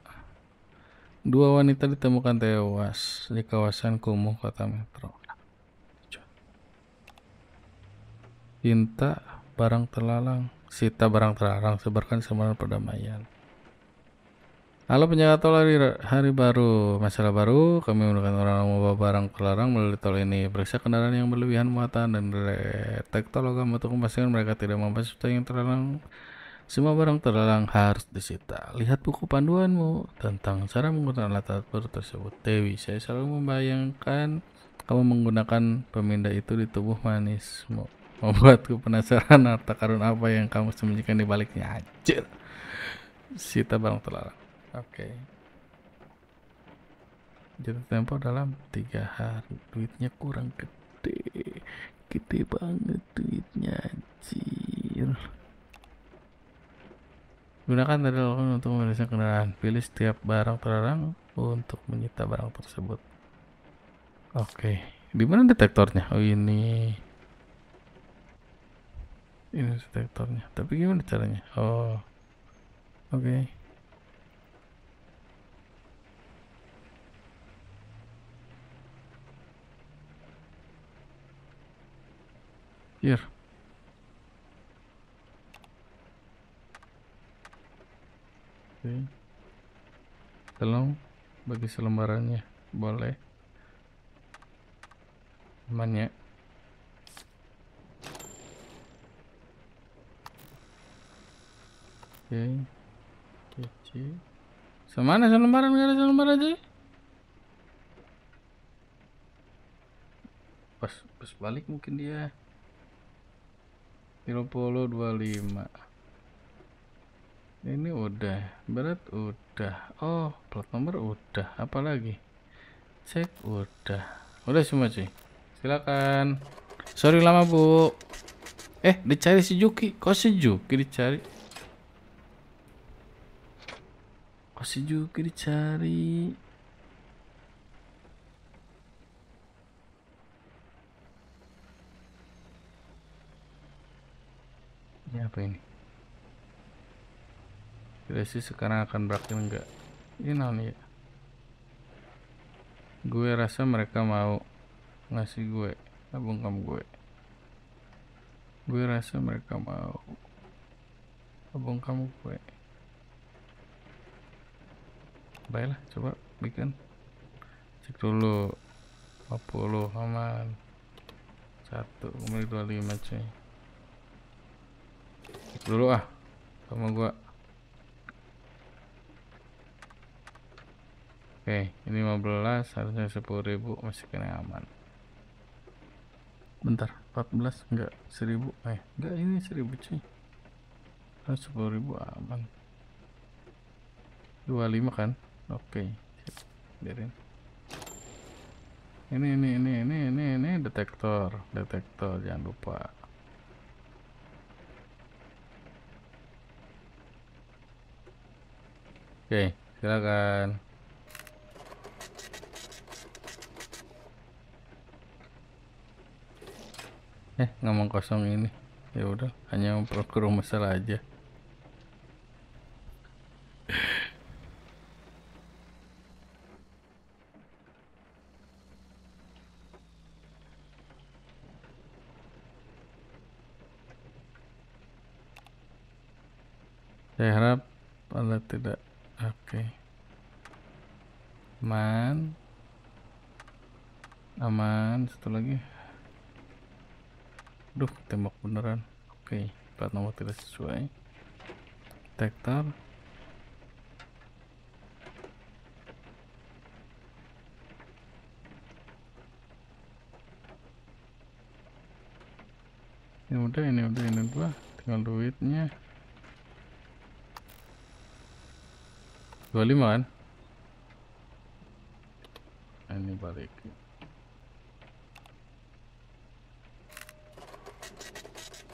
2 wanita ditemukan tewas di kawasan Kumuh, Kota Metro. Sita barang terlarang, sebarkan semangat perdamaian. Halo penjaga tol, hari baru, masalah baru. Kami menemukan orang membawa barang terlarang melalui tol ini. Periksa kendaraan yang berlebihan muatan dan detektor logam untuk memastikan mereka tidak membawa sesuatu yang terlarang. Semua barang terlarang harus disita. Lihat buku panduanmu tentang cara menggunakan alat baru tersebut. Dewi, saya selalu membayangkan kamu menggunakan pemindah itu di tubuh manismu. Membuatku penasaran harta karun apa yang kamu sembunyikan di baliknya. Anjir. Sita barang terlarang. Oke. Jatuh tempo dalam 3 hari. Duitnya kurang gede. Gede banget duitnya anjir. Gunakan tadi lakukan untuk memeriksa kendaraan. Pilih setiap barang terlarang untuk menyita barang tersebut. Oke, di mana detektornya? Oh ini detektornya. Tapi gimana caranya? Oh, oke. Here. Oke. Tolong bagi selembarannya. Boleh. Aman ya. Oke. Kece. Semana selembaran? Gak ada selembaran aja. Pas balik mungkin dia. 3025. Ini udah, berat udah. Oh, plat nomor udah. Apa lagi? Cek udah semua cuy. Silakan. Sorry lama bu. Dicari si Juki. Kok si Juki dicari? Ini apa ini? Kira sih sekarang akan berakhir enggak? Ini naon ya? Gue rasa mereka mau ngasih gue bungkam gue. Gue rasa mereka mau bungkam gue. Baiklah, coba bikin. Cek dulu. 50 aman. 1,25 cuy. Cek dulu sama gua. Oke, ini 15 harusnya 10.000 masih kena aman. Bentar, 14 enggak 1.000. Enggak, ini 1.000 cuy. Harus 10.000 aman. 25 kan? Oke, biarin. Ini detektor jangan lupa. Oke, silakan. Ngomong kosong ini. Ya udah, hanya memperkeruh masalah aja. Saya harap Anda tidak. Oke. Aman. Satu lagi. Duh, tembak beneran. Oke, plat nomor tidak sesuai. Detektor. Ini udah. Tinggal duitnya. 25 kan? Ini balik.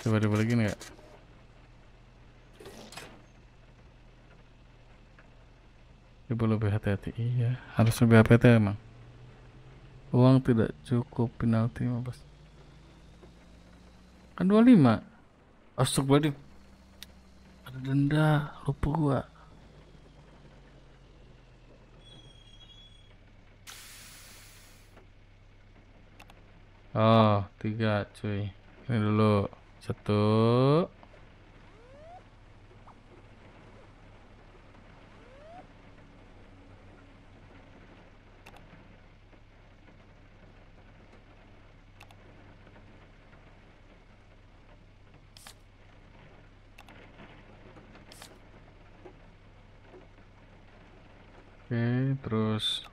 Coba dibalikin nggak? Coba lebih hati-hati. Iya, harus lebih hati-hati emang. Uang tidak cukup, penalti 15. Kan 25. Astagfirullahaladzim. Ada denda, lupa gua. Oh, 3 cuy. Ini dulu. 1. Oke, terus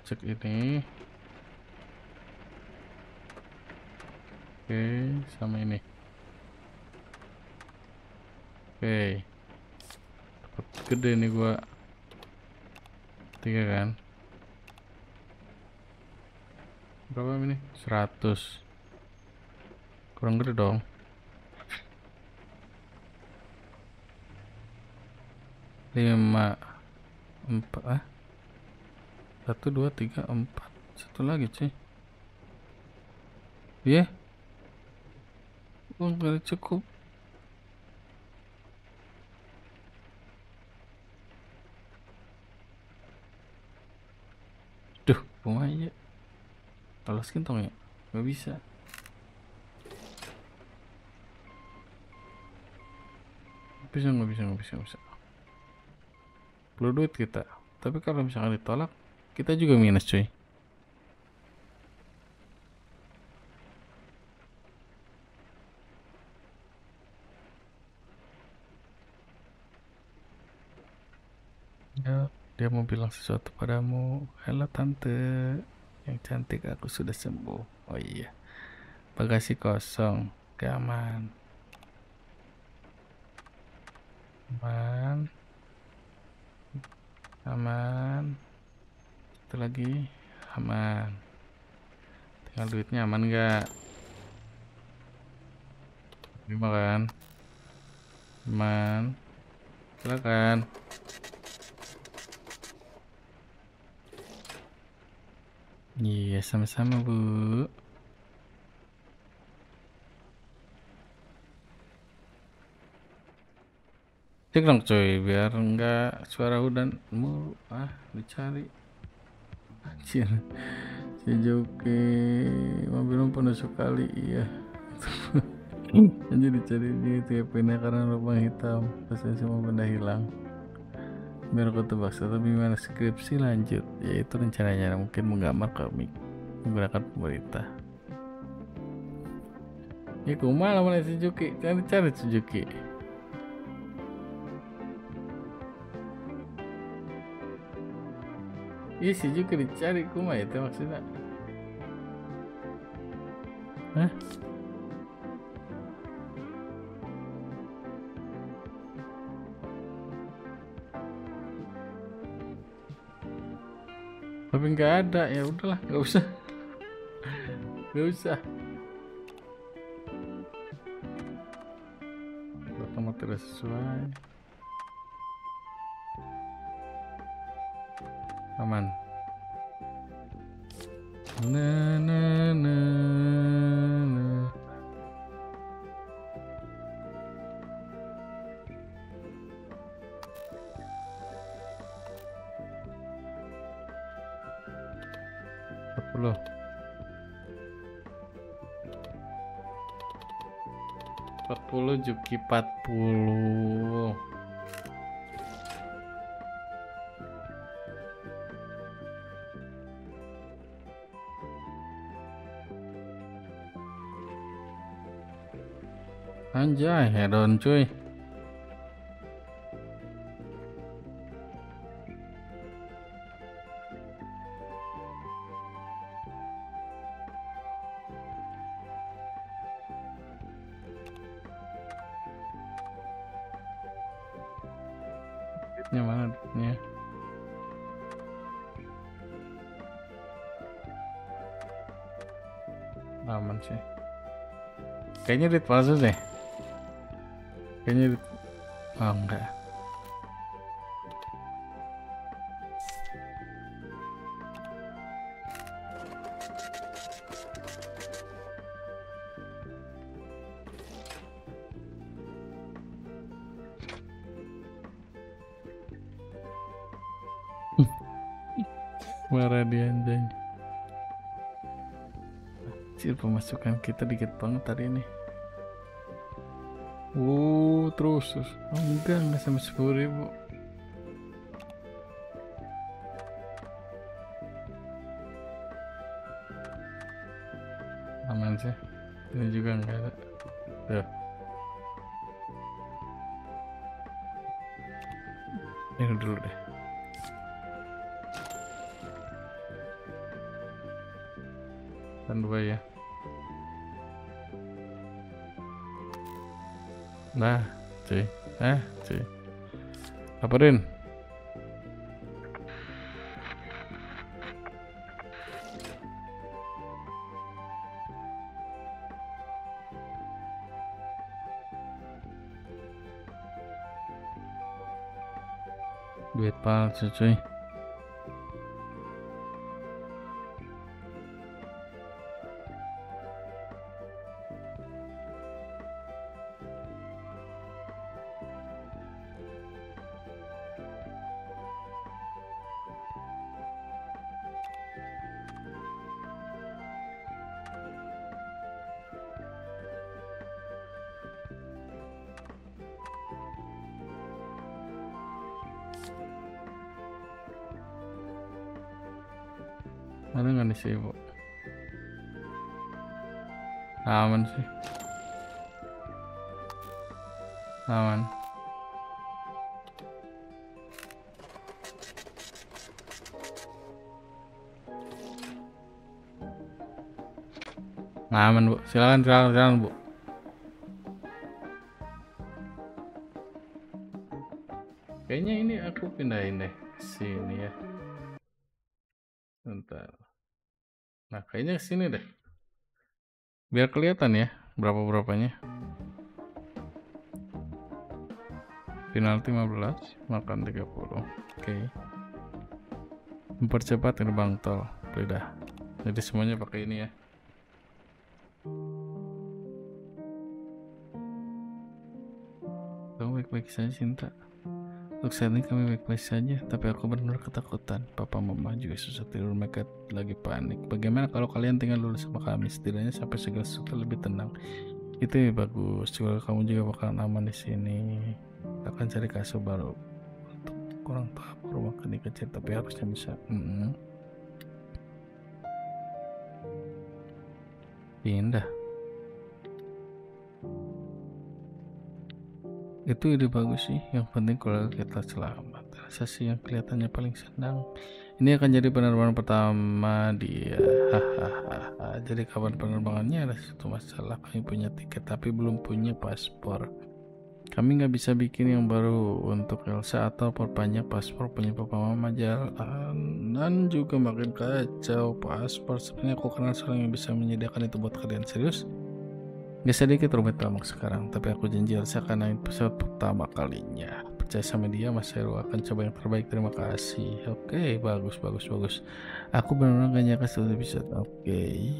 cek ini. Oke, sama ini. Oke, dapat gede nih gua. 3 kan? Berapa ini? 100. Kurang gede dong. 5 4 1 2 3 4 satu lagi cuy. Ya, nggak cukup. Duh, bunga aja. Kalau skintong ya, nggak bisa. Nggak bisa. Perlu duit kita. Tapi kalau misalkan ditolak, kita juga minus cuy. Ya, dia mau bilang sesuatu padamu. Halo tante, yang cantik, aku sudah sembuh. Oh iya, bagasi kosong. Oke, aman. Aman. Aman. Satu lagi. Aman. Tinggal duitnya aman nggak? Terima kan? Aman. Silakan. Iya, sama-sama bu. Cek dong coy, biar enggak suara hudan mulu. Dicari. Anjir. Si Joki mobil penuh sekali, iya. Anjir, dicari di TP-nya karena lubang hitam. Terus semua benda hilang. Biar aku tebak satu gimana skripsi lanjut, yaitu rencananya mungkin menggambar komik menggunakan pemerintah. Ya kumaha mana si Juki, cari si Juki. Iya si Juki dicari kumaha itu maksudnya. Hah? Tapi nggak ada, ya udahlah, nggak usah. Nggak usah. Pertama tidak sesuai. Aman. Na na na na. Sepuluh. 40 Juki 40. Anjay, hedon cuy. Duitnya mana duitnya? Aman sih. Kayaknya duit palsu deh. Kayaknya duit... Oh enggak. Marah dia anjay. Anjir, pemasukan kita dikit banget hari ini. Terus. Oh enggak sampai 10.000. Aman sih. Ini juga enggak ada. Tuh. Ini dulu deh. Standby ya. Nah, cuy. Cuy. Laporin. Duit palsu cuy. Ada nggak nih sih bu? Aman sih. Aman. Aman bu. Silakan bu. Kayaknya ini aku pindahin deh sini ya. Bentar. Nah kayaknya sini deh. Biar kelihatan ya berapa-berapanya. Penalti 15, makan 30. Oke. Mempercepat gerbang tol. Udah. Jadi semuanya pakai ini ya. Kamu baik-baik saja Cinta. Untuk saat ini kami baik-baik saja, tapi aku benar ketakutan. Papa mama juga susah tidur, mereka lagi panik. Bagaimana kalau kalian tinggal dulu sama kami, setidaknya sampai segala sesuatu lebih tenang. Itu ya bagus. Juga kamu juga bakalan aman di sini. Akan cari kasur baru untuk kurang tahu rumah kini kecil, tapi harusnya bisa. Pindah. Itu ide bagus sih. Yang penting kalau kita selamat. Rasa sih yang kelihatannya paling senang. Ini akan jadi penerbangan pertama dia. Hahaha. Jadi kapan penerbangannya? Ada satu masalah. Kami punya tiket tapi belum punya paspor. Kami nggak bisa bikin yang baru untuk Elsa atau perpanjang paspor punya papa mama dan juga makin kacau paspor. Sebenarnya aku kenal seorang yang bisa menyediakan itu buat kalian. Serius? Gak sedikit rumit memang sekarang, tapi aku janji Elsa akan naik pesawat pertama kalinya. Percaya sama dia, Mas Heru akan coba yang terbaik. Terima kasih. Oke, bagus. Aku benar-benar gak nyangka sudah bisa. Oke.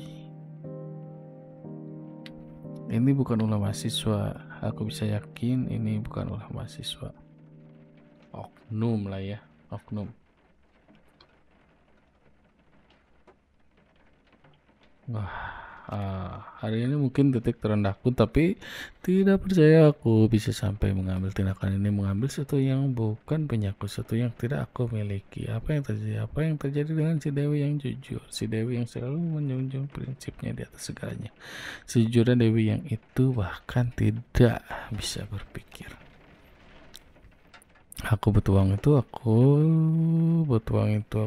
Ini bukan ulah mahasiswa. Aku bisa yakin ini bukan ulah mahasiswa. Oknum lah ya, oknum. Wah. Hari ini mungkin titik terendahku, tapi tidak percaya aku bisa sampai mengambil tindakan ini, mengambil sesuatu yang bukan punyaku, sesuatu yang tidak aku miliki. Apa yang terjadi dengan si Dewi yang jujur, si Dewi yang selalu menjunjung prinsipnya di atas segalanya. Sejujurnya Dewi yang itu bahkan tidak bisa berpikir. Aku butuh uang itu, aku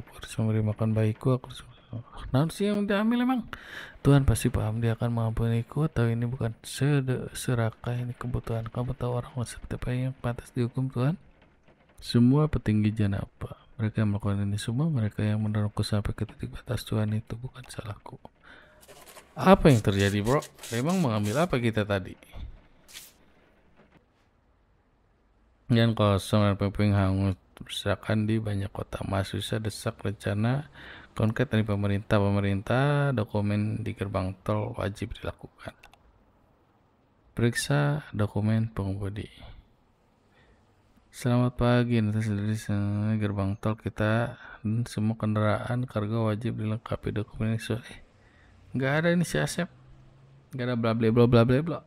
harus memberi makan bayiku, aku harus sih yang diambil emang. Tuhan pasti paham, dia akan mengampuniku. Tahu ini bukan serakah, ini kebutuhan. Kamu tahu orang seperti apa yang pantas dihukum Tuhan? Semua petinggi janaba. Mereka yang melakukan ini semua, mereka yang mendorongku sampai ke titik batas Tuhan, itu bukan salahku. Apa yang terjadi bro? Memang mengambil apa kita tadi? Dan kosong dan puing hangus berserakan di banyak kota. Mahasiswa desak rencana konkret dari pemerintah dokumen di gerbang tol wajib dilakukan. Periksa dokumen pengemudi. Selamat pagi, nanti dari gerbang tol kita dan semua kendaraan kargo wajib dilengkapi dokumen ini. Nggak ada ini si Asep, nggak ada bla bla bla.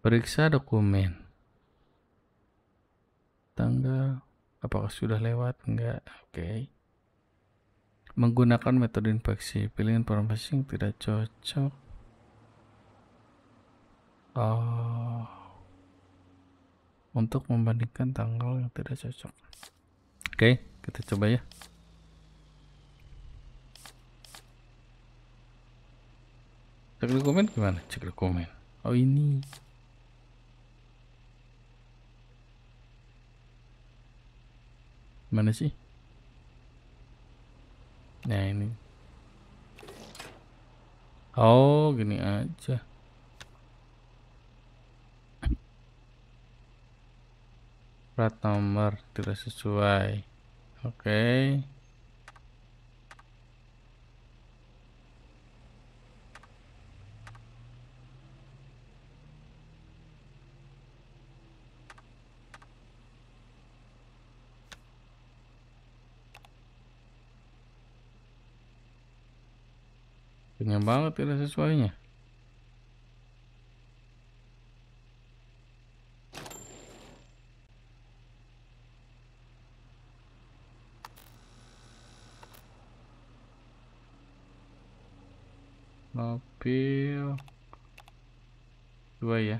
Periksa dokumen. Tanggal, apakah sudah lewat? Enggak. Oke. Menggunakan metode infeksi, pilih informasi yang tidak cocok. Untuk membandingkan tanggal yang tidak cocok. Oke, kita coba ya. Cek dokumen gimana? Cek dokumen. Oh ini. Mana sih? Nah ini. Oh, gini aja. Plat nomor tidak sesuai. Oke. Punya banget tidak sesuainya. Mobil 2 ya.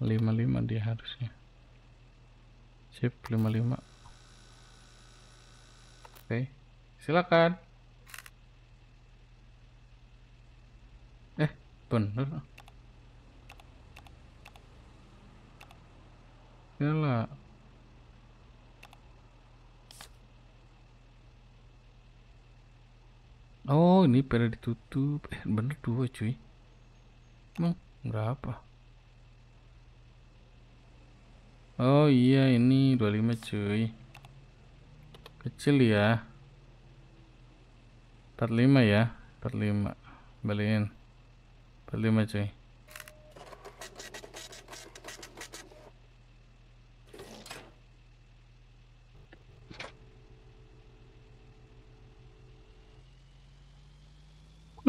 55 dia harusnya. Sip 55. Oke. Silakan. Bener. Yalah. Oh, ini pada ditutup. Bener 2 cuy. Emang berapa? Oh iya, ini 25 cuy. Kecil ya. 45 ya. 45. Balikin. 45 cuy.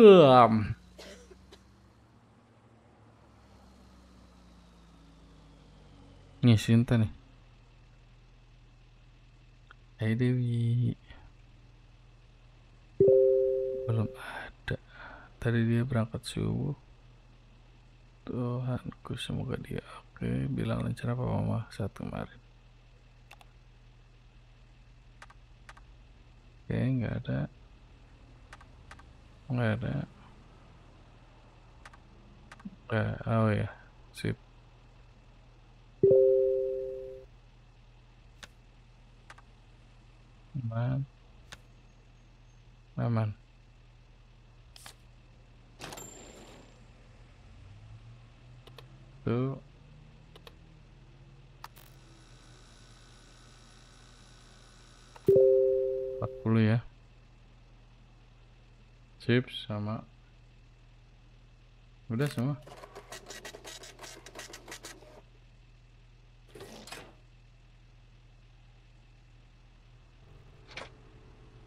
Um. Nih Sinta nih. Hai Dewi. Belum ada. Tadi dia berangkat subuh. Tuhanku, semoga dia oke. Bilang lancar apa mama saat kemarin. Oke, nggak ada. Nggak ada. Oh ya, sip. Aman, aman. Tuh, 40 ya. Sip, sama. Udah semua.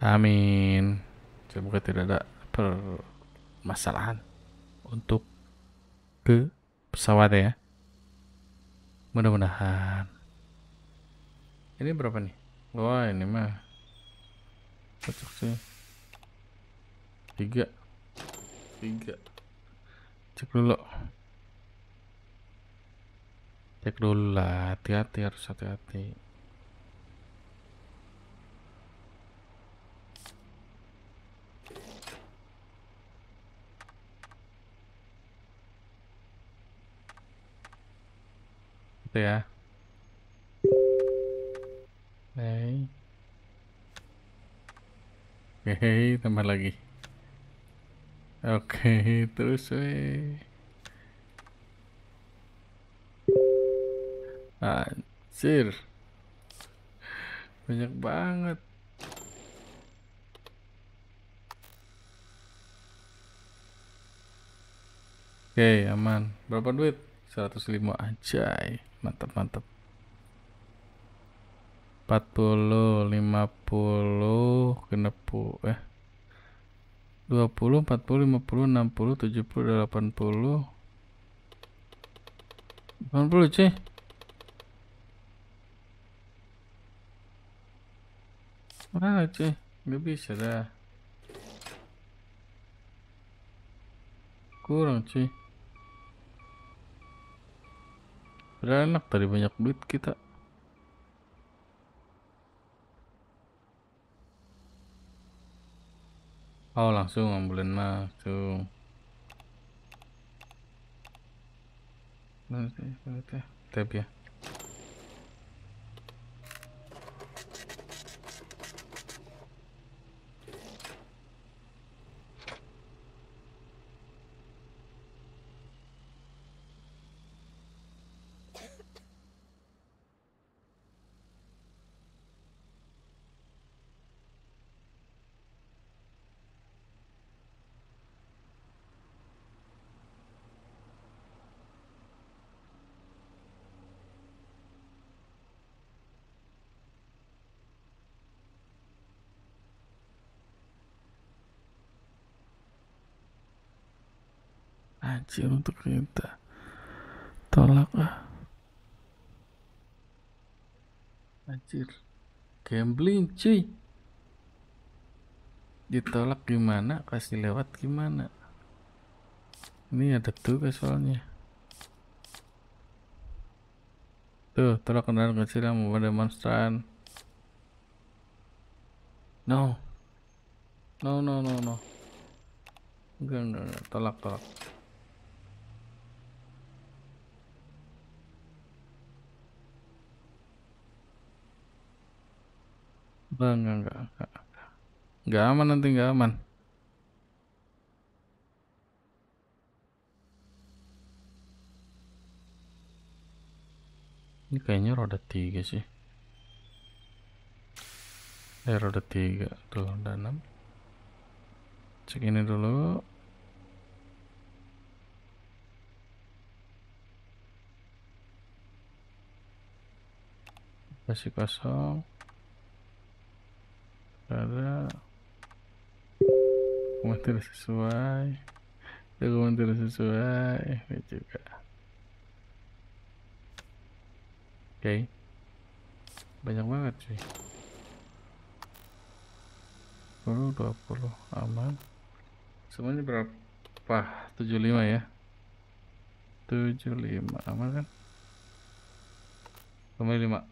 Amin. Semoga tidak ada permasalahan untuk ke pesawat ya. Mudah-mudahan. Ini berapa nih? Wah, ini mah cocok sih. 3. 3. Cek dulu. Cek dulu lah. Hati-hati, harus hati-hati. Itu ya. Hei. Hei, tambah lagi. Oke, terus weh. Anjir, banyak banget. Oke, aman. Berapa duit? 105 aja. Mantap, mantap. 40, 50, genep 20, 40, 50, 60, 70, 80, 80 cuy. Mana cuy? Gak bisa dah. Kurang cuy. Udah enak tadi, banyak duit kita. Oh langsung ambulan langsung. Nanti tab ya. Anjir, untuk kita tolak anjir, gambling cuy, ditolak gimana, kasih lewat gimana. Ini ada tugas soalnya. Tuh, tolak kendaraan kecil yang membawa demonstran. No, no, no, no, no. Enggak, tolak. Enggak aman, nanti enggak aman. Ini kayaknya roda 3 sih. Roda 3 tuh, roda 6. Cek ini dulu. Kasih kosong. Ada dokumen tidak sesuai. Dokumen tidak sesuai. Ini juga. Oke. Banyak banget sih. 20 aman. Semuanya berapa? 75 ya. 75 aman kan? Kembali 5.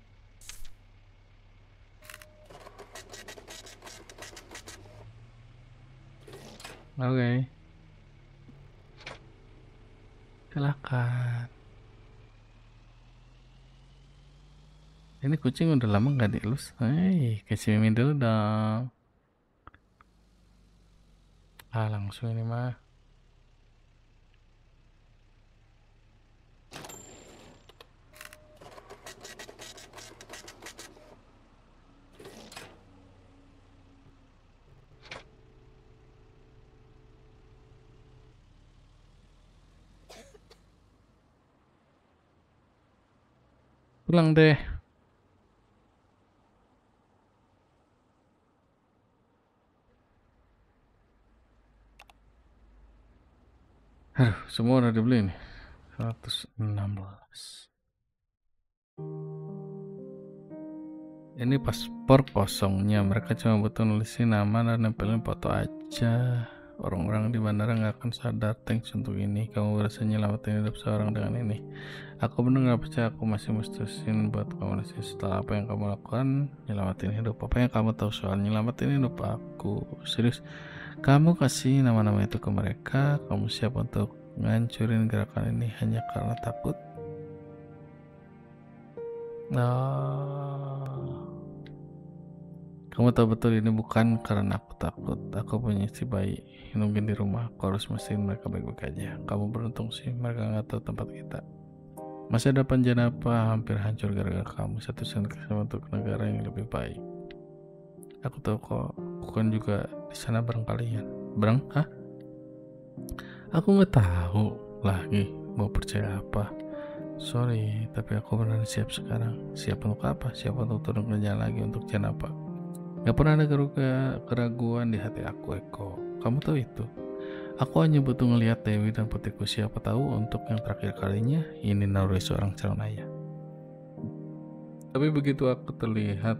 Oke. Silakan. Ini kucing udah lama nggak dielus. Kasih mimin dulu dong. Langsung ini mah. Pulang deh. Aduh, semua udah dibeli nih. 116. Ini paspor kosongnya, mereka cuma butuh nulisin nama dan nempelin foto aja. Orang-orang di bandara nggak akan sadar. Thanks untuk ini, kamu berhasil nyelamatin hidup seorang dengan ini. Aku bener nggak percaya aku masih mutusin buat kamu nasi. Setelah apa yang kamu lakukan, nyelamatin hidup. Apa yang kamu tahu soal nyelamatin hidup aku? Serius, kamu kasih nama-nama itu ke mereka. Kamu siap untuk ngancurin gerakan ini hanya karena takut? Kamu tahu betul ini bukan karena aku takut. Aku punya istri bayi nungguin di rumah. Aku harus mastiin mereka baik-baik aja. Kamu beruntung sih, mereka nggak tahu tempat kita. Masa depan Janapa hampir hancur gara-gara kamu. Satu sen untuk negara yang lebih baik. Aku tahu kok, aku kan juga di sana bareng kalian. Bareng? Hah? Aku nggak tahu lagi mau percaya apa. Sorry, tapi aku benar siap sekarang. Siap untuk apa? Siap untuk turun ke jalan lagi untuk Janapa. Gak pernah ada keraguan di hati aku, Eko. Kamu tahu itu. Aku hanya butuh ngelihat Dewi dan putriku. Siapa tahu untuk yang terakhir kalinya ini naluri seorang calon ayah. Tapi begitu aku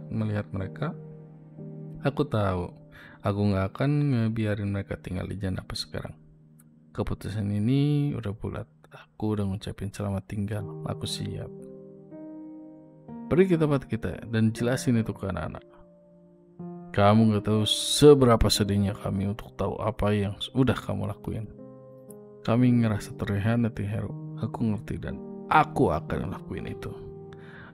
melihat mereka, aku tahu aku gak akan ngebiarin mereka tinggal di Janapa sekarang. Keputusan ini udah bulat. Aku udah ngucapin selamat tinggal. Aku siap. Pergi ke tempat kita dan jelasin itu ke anak-anak. Kamu gak tahu seberapa sedihnya kami untuk tahu apa yang udah kamu lakuin. Kami ngerasa terhianati, Hero. Aku ngerti dan aku akan lakuin itu.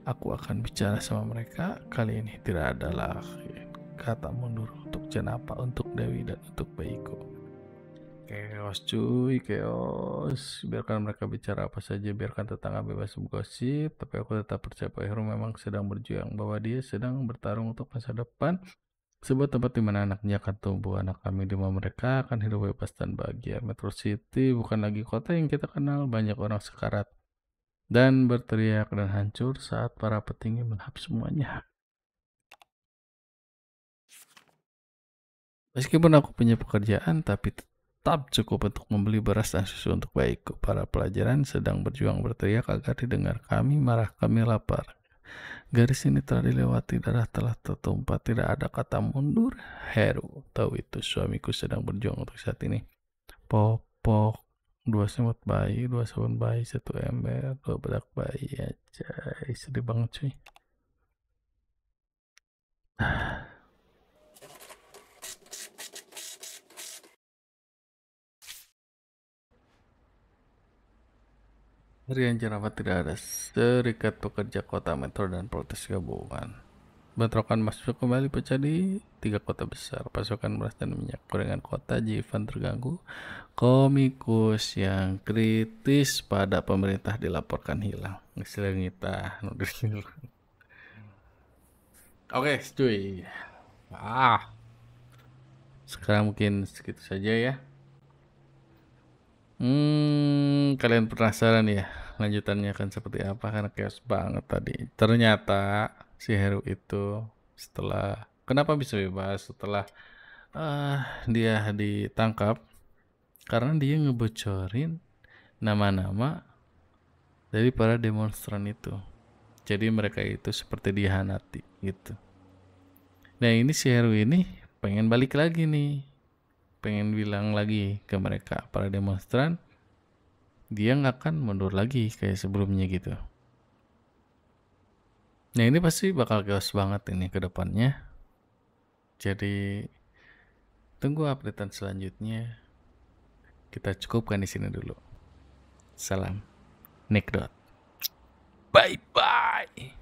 Aku akan bicara sama mereka. Kali ini tidak ada lagi kata mundur untuk Janapa, untuk Dewi dan untuk bayiku. Chaos cuy, chaos. Biarkan mereka bicara apa saja, biarkan tetangga bebas menggosip. Tapi aku tetap percaya Pak Hero memang sedang berjuang, bahwa dia sedang bertarung untuk masa depan. Sebuah tempat di mana anaknya akan tumbuh, anak kami di mana mereka akan hidup bebas dan bahagia. Metro City bukan lagi kota yang kita kenal. Banyak orang sekarat dan berteriak dan hancur saat para petinggi melahap semuanya. Meskipun aku punya pekerjaan, tapi tetap cukup untuk membeli beras dan susu untuk bayiku. Para pelajaran sedang berjuang berteriak agar didengar. Kami marah, kami lapar. Garis ini telah dilewati, darah telah tertumpah, tidak ada kata mundur. Heru tahu itu suamiku sedang berjuang untuk saat ini. Popok, 2 semut bayi, 2 sabun bayi, 1 ember, 2 bedak bayi aja. Sedih banget cuy. Harian Jerawat tidak ada Serikat Pekerja Kota Metro dan Protes Gabungan. Bentrokan masuk kembali pecah di 3 kota besar. Pasokan beras dan minyak gorengan kota Jivan terganggu. Komikus yang kritis pada pemerintah dilaporkan hilang. Istilah kita Oke, cuy. Sekarang mungkin segitu saja ya. Kalian penasaran ya lanjutannya akan seperti apa, karena chaos banget tadi. Ternyata si Heru itu setelah kenapa bisa bebas setelah dia ditangkap karena dia ngebocorin nama-nama dari para demonstran itu. Jadi mereka itu seperti dihanati gitu. Nah ini si Heru ini pengen balik lagi nih, pengen bilang lagi ke mereka para demonstran dia nggak akan mundur lagi kayak sebelumnya gitu. Nah ini pasti bakal chaos banget ini ke depannya. Jadi tunggu updatean selanjutnya. Kita cukupkan di sini dulu. Salam Nick Dot. Bye bye.